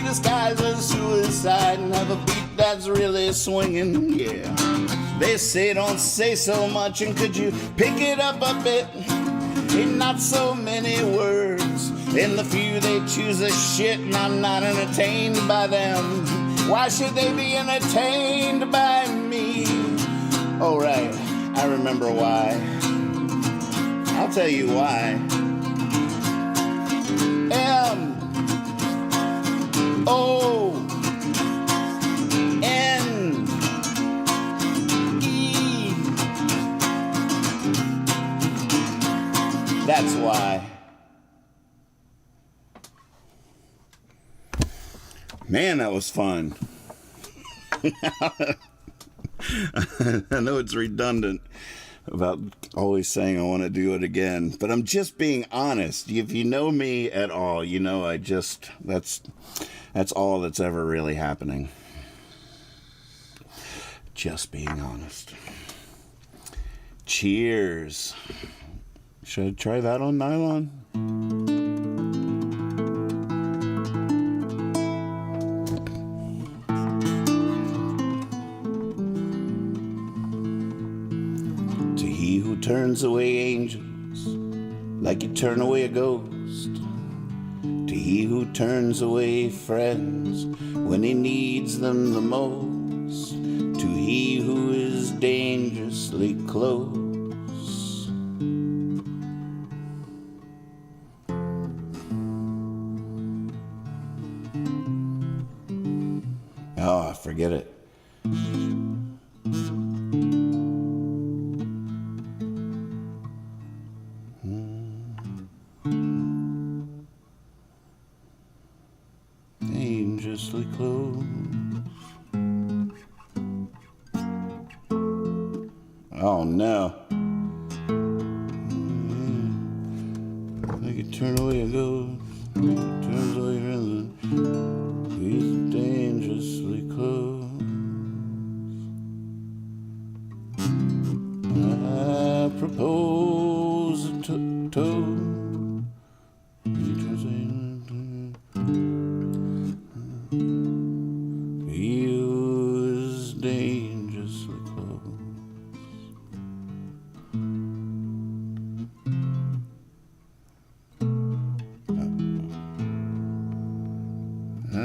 Disguised as suicide and have a beat that's really swinging, yeah. They say don't say so much, and could you pick it up a bit? In not so many words, in the few they choose a shit, and I'm not entertained by them. Why should they be entertained by me? Oh right, I remember why. I'll tell you why. M-O-N-E. That's why. Man, that was fun. I know it's redundant about always saying I want to do it again, but I'm just being honest. If you know me at all, you know that's all that's ever really happening. Just being honest. Cheers. Should I try that on nylon? Turns away angels like you turn away a ghost. To he who turns away friends when he needs them the most. To he who is dangerously close. Oh, forget it. Oh no. Like it turn away it goes. Turns away from the he's dangerously close. I propose a toast. He turns away. He was dangerously close. I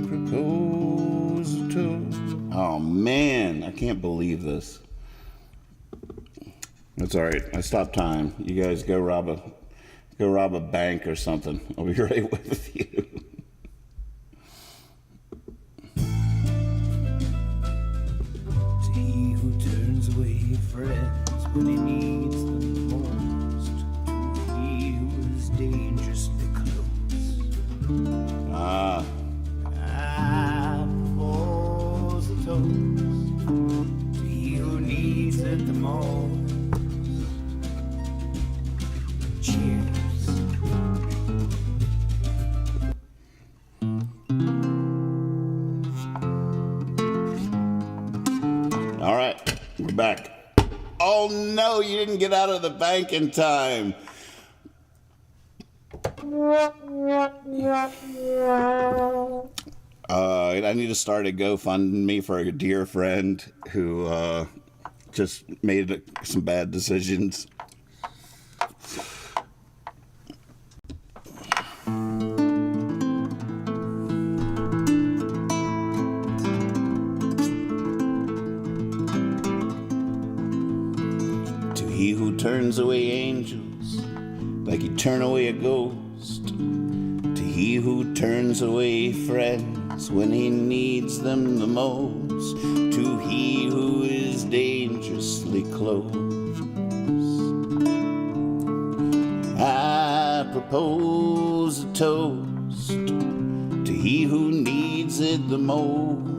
propose a toast. Oh man, I can't believe this. That's all right. I stopped time. You guys go rob a bank or something. I'll be right with you. He who turns away friends when he needs them most. He who is dangerously close. Ah. I propose a toast to he who needs it the most. Cheers. All right, we're back. Oh no, you didn't get out of the bank in time. I need to start a GoFundMe for a dear friend who just made some bad decisions. He who turns away angels like he turn away a ghost. To he who turns away friends when he needs them the most. To he who is dangerously close. I propose a toast to he who needs it the most.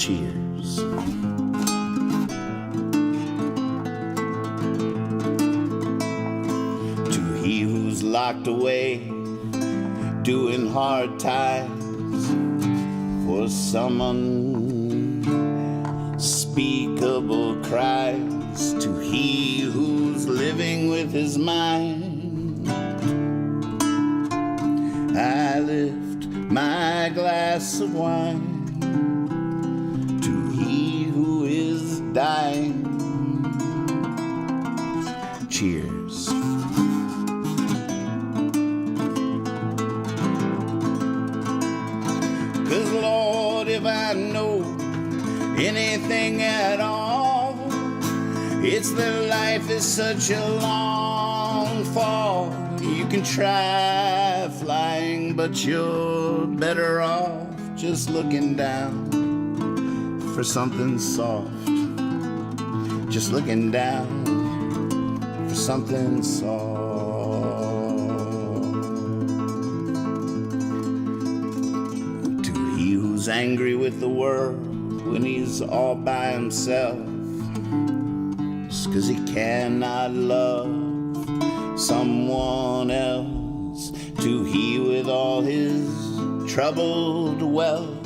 Cheers. He who's locked away, doing hard times for some unspeakable cries. To he who's living with his mind, I lift my glass of wine. To he who is dying, cheers. If I know anything at all, it's that life is such a long fall. You can try flying, but you're better off just looking down for something soft. Just looking down for something soft. Who's angry with the world when he's all by himself, just 'cause he cannot love someone else. To he with all his troubled wealth,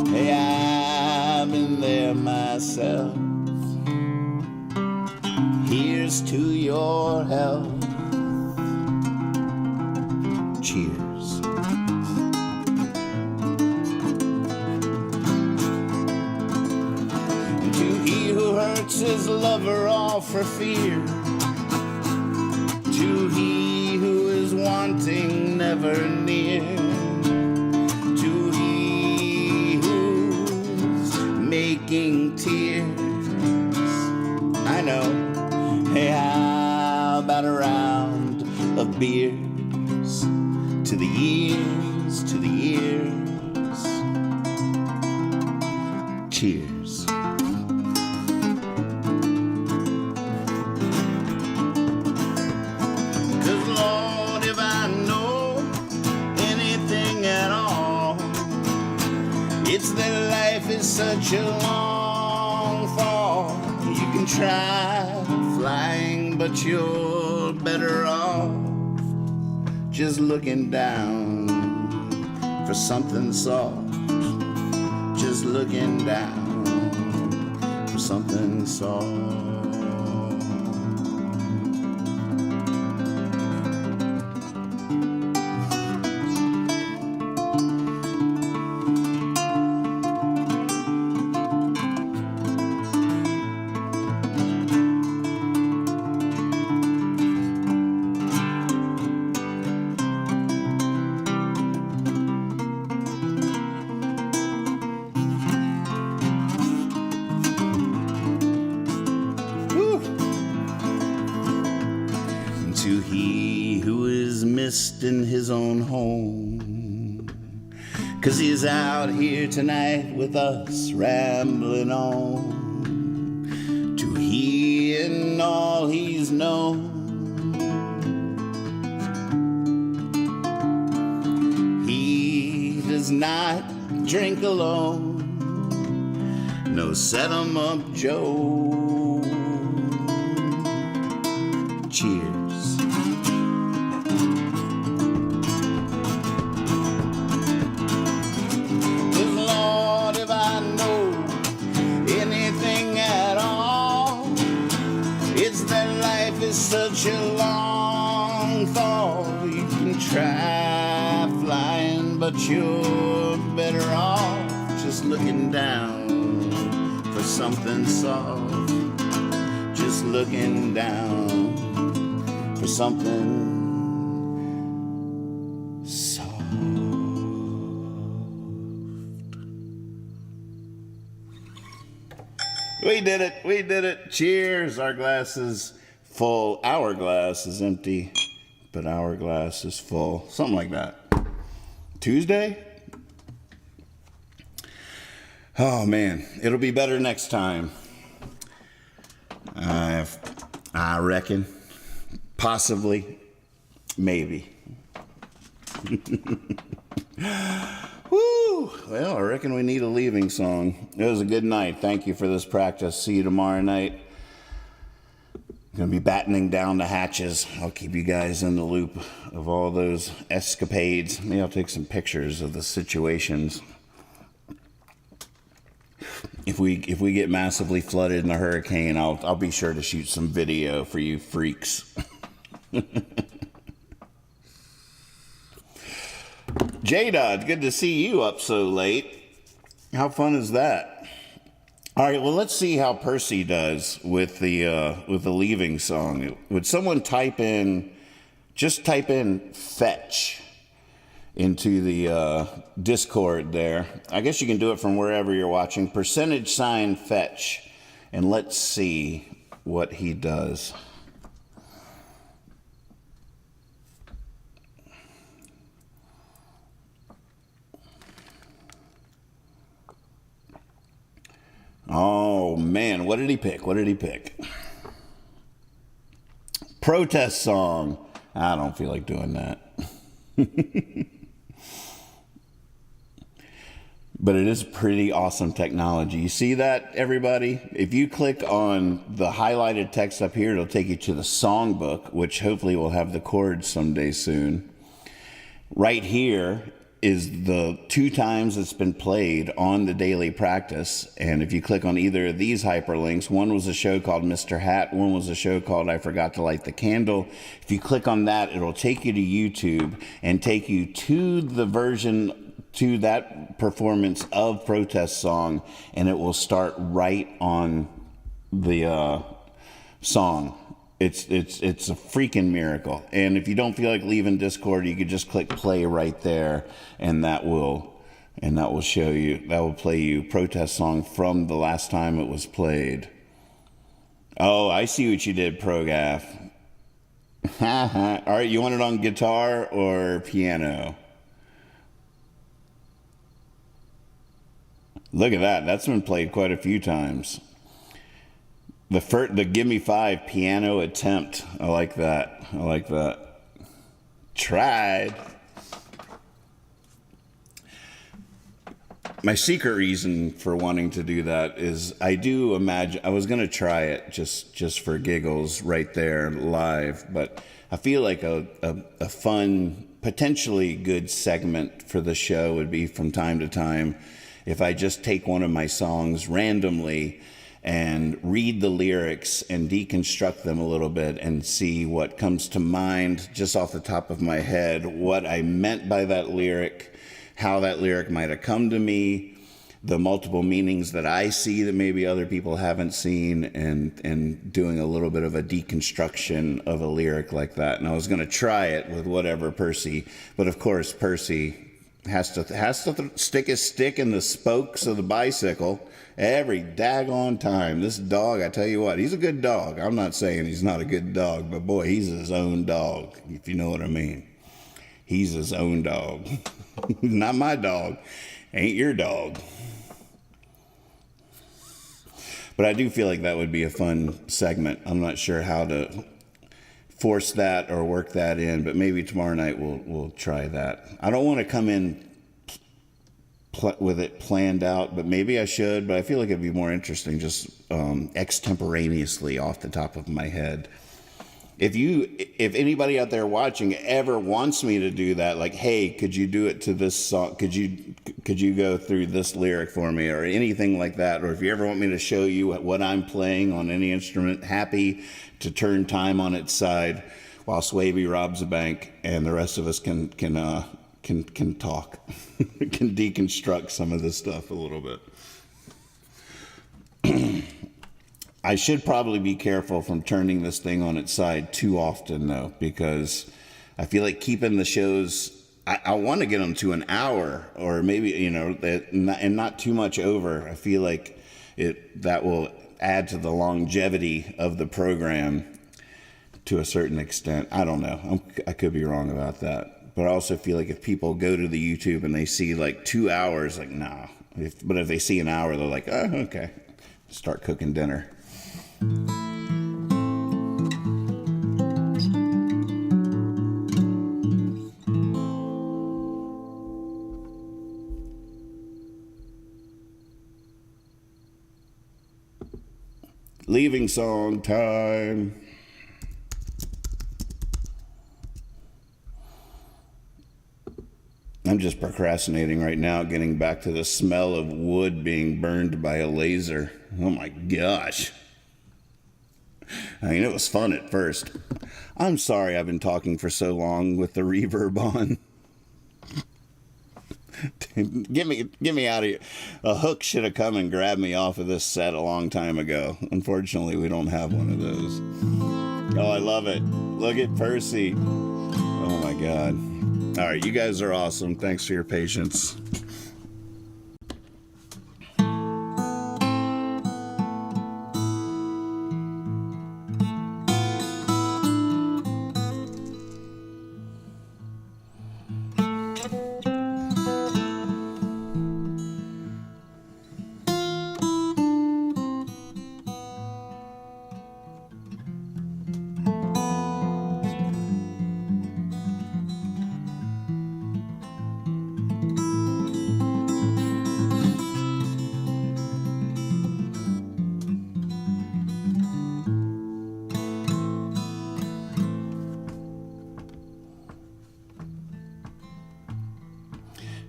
hey, I've been there myself. Here's to your health. Cheers. His lover all for fear. To he who is wanting never near. To he who's making tears. I know. Hey, how about a round of beers? To the ears, to the ears. Cheers. It's that is such a long fall. You can try flying, but you're better off just looking down for something soft. Just looking down for something soft. To he who is missed in his own home, 'cause he's out here tonight with us rambling on. To he and all he's known, he does not drink alone. No, set 'em up, Joe. Cheers. Such a long fall. You can try flying, but you're better off just looking down for something soft. Just looking down for something soft. We did it. We did it. Cheers. Our glasses full. Our glass is empty, but our glass is full. Something like that. Tuesday? Oh man, it'll be better next time. I reckon. Possibly. Maybe. Woo! Well, I reckon we need a leaving song. It was a good night. Thank you for this practice. See you tomorrow night. Gonna be battening down the hatches. I'll keep you guys in the loop of all those escapades. Maybe I'll take some pictures of the situations. If we get massively flooded in a hurricane, I'll be sure to shoot some video for you freaks. J-Dod, good to see you up so late. How fun is that? All right, well, let's see how Percy does with the leaving song. Would someone just type in fetch into the Discord there? I guess you can do it from wherever you're watching. % fetch, and let's see what he does. Oh, man, what did he pick? What did he pick? Protest song. I don't feel like doing that. But it is pretty awesome technology. You see that, everybody? If you click on the highlighted text up here, it'll take you to the songbook, which hopefully will have the chords someday soon. Right here is the 2 times it's been played on the daily practice. And if you click on either of these hyperlinks, one was a show called Mr. Hat, one was a show called I Forgot to Light the Candle. If you click on that, it'll take you to YouTube and take you to the version, to that performance of Protest Song, and it will start right on the song. It's a freaking miracle. And if you don't feel like leaving Discord, you could just click play right there, and that will show you, that will play you Protest Song from the last time it was played. Oh, I see what you did, Progaf. All right, you want it on guitar or piano? Look at that. That's been played quite a few times. The Gimme 5 piano attempt. I like that. I like that. Tried. my secret reason for wanting to do that is I do imagine I was going to try it just for giggles right there live, but I feel like a fun, potentially good segment for the show would be from time to time if I just take one of my songs randomly and read the lyrics and deconstruct them a little bit and see what comes to mind just off the top of my head, what I meant by that lyric, how that lyric might have come to me, the multiple meanings that I see that maybe other people haven't seen, and doing a little bit of a deconstruction of a lyric like that. And I was going to try it with whatever Percy, but of course Percy has to stick his stick in the spokes of the bicycle every daggone time. This dog, I tell you what, he's a good dog. I'm not saying he's not a good dog, but boy, he's his own dog, if you know what I mean. He's his own dog. Not my dog. Ain't your dog. But I do feel like that would be a fun segment. I'm not sure how to force that or work that in, but maybe tomorrow night we'll try that. I don't want to come in with it planned out, but maybe I should. But I feel like it'd be more interesting just extemporaneously off the top of my head. If anybody out there watching ever wants me to do that, like, hey, could you do it to this song? Could you go through this lyric for me, or anything like that? Or if you ever want me to show you what I'm playing on any instrument, happy to turn time on its side while Swaby robs a bank and the rest of us can talk, can deconstruct some of this stuff a little bit. I should probably be careful from turning this thing on its side too often, though, because I feel like keeping the shows, I want to get them to an hour, or maybe, and not too much over. I feel like that will add to the longevity of the program to a certain extent. I don't know. I could be wrong about that. But I also feel like if people go to the YouTube and they see like 2 hours, like, nah. But if they see an hour, they're like, oh, okay. Start cooking dinner. Leaving song time. I'm just procrastinating right now, getting back to the smell of wood being burned by a laser. Oh my gosh. I mean, it was fun at first. I'm sorry I've been talking for so long with the reverb on. Get me out of here. A hook should have come and grabbed me off of this set a long time ago. Unfortunately, we don't have one of those. Oh, I love it. Look at Percy. Oh my God. All right, you guys are awesome. Thanks for your patience.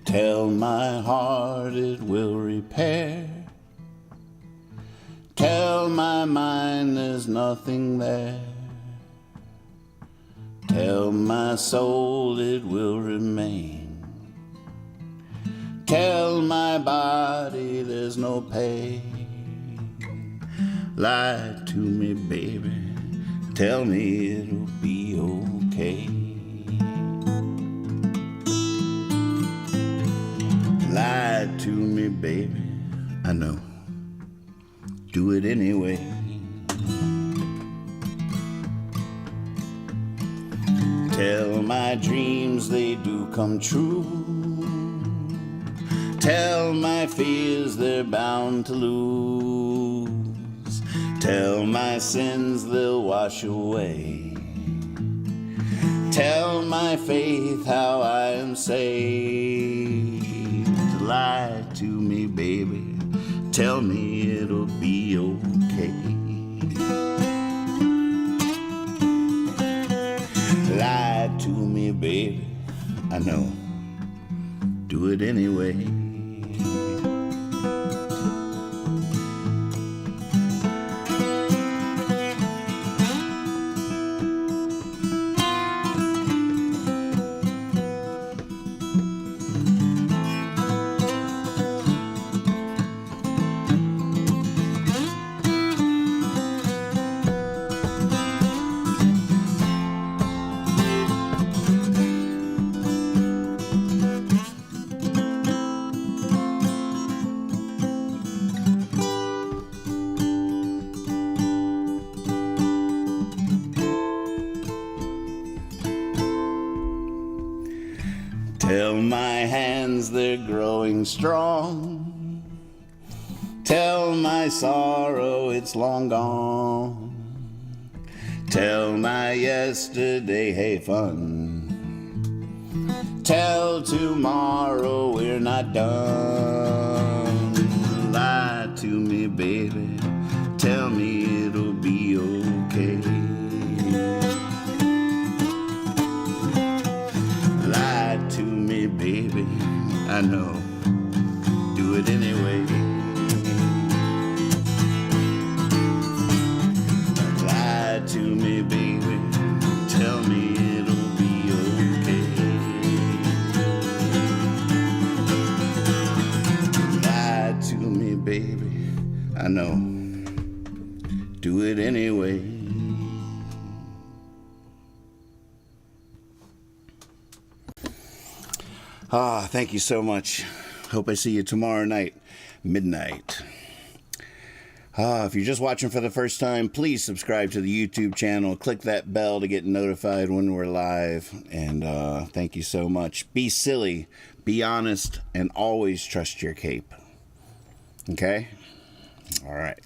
Tell my heart it will repair. Tell my mind there's nothing there. Tell my soul it will remain. Tell my body there's no pain. Lie to me, baby. Tell me it'll be okay. Lie to me, baby. I know. Do it anyway. Tell my dreams they do come true. Tell my fears they're bound to lose. Tell my sins they'll wash away. Tell my faith how I am saved. Lie to me, baby. Tell me it'll be okay. Lie to me, baby. I know. Do it anyway. Tell my hands they're growing strong. Tell my sorrow it's long gone. Tell my yesterday, hey fun. Tell tomorrow we're not done. Lie to me, baby. Tell me it'll be okay. Lie to me, baby. I know. Do it anyway. Lie to me, baby. Tell me it'll be okay. Lie to me, baby. I know. Do it anyway. Thank you so much. Hope I see you tomorrow night, midnight. If you're just watching for the first time, please subscribe to the YouTube channel. Click that bell to get notified when we're live. And thank you so much. Be silly, be honest, and always trust your cape. Okay? All right.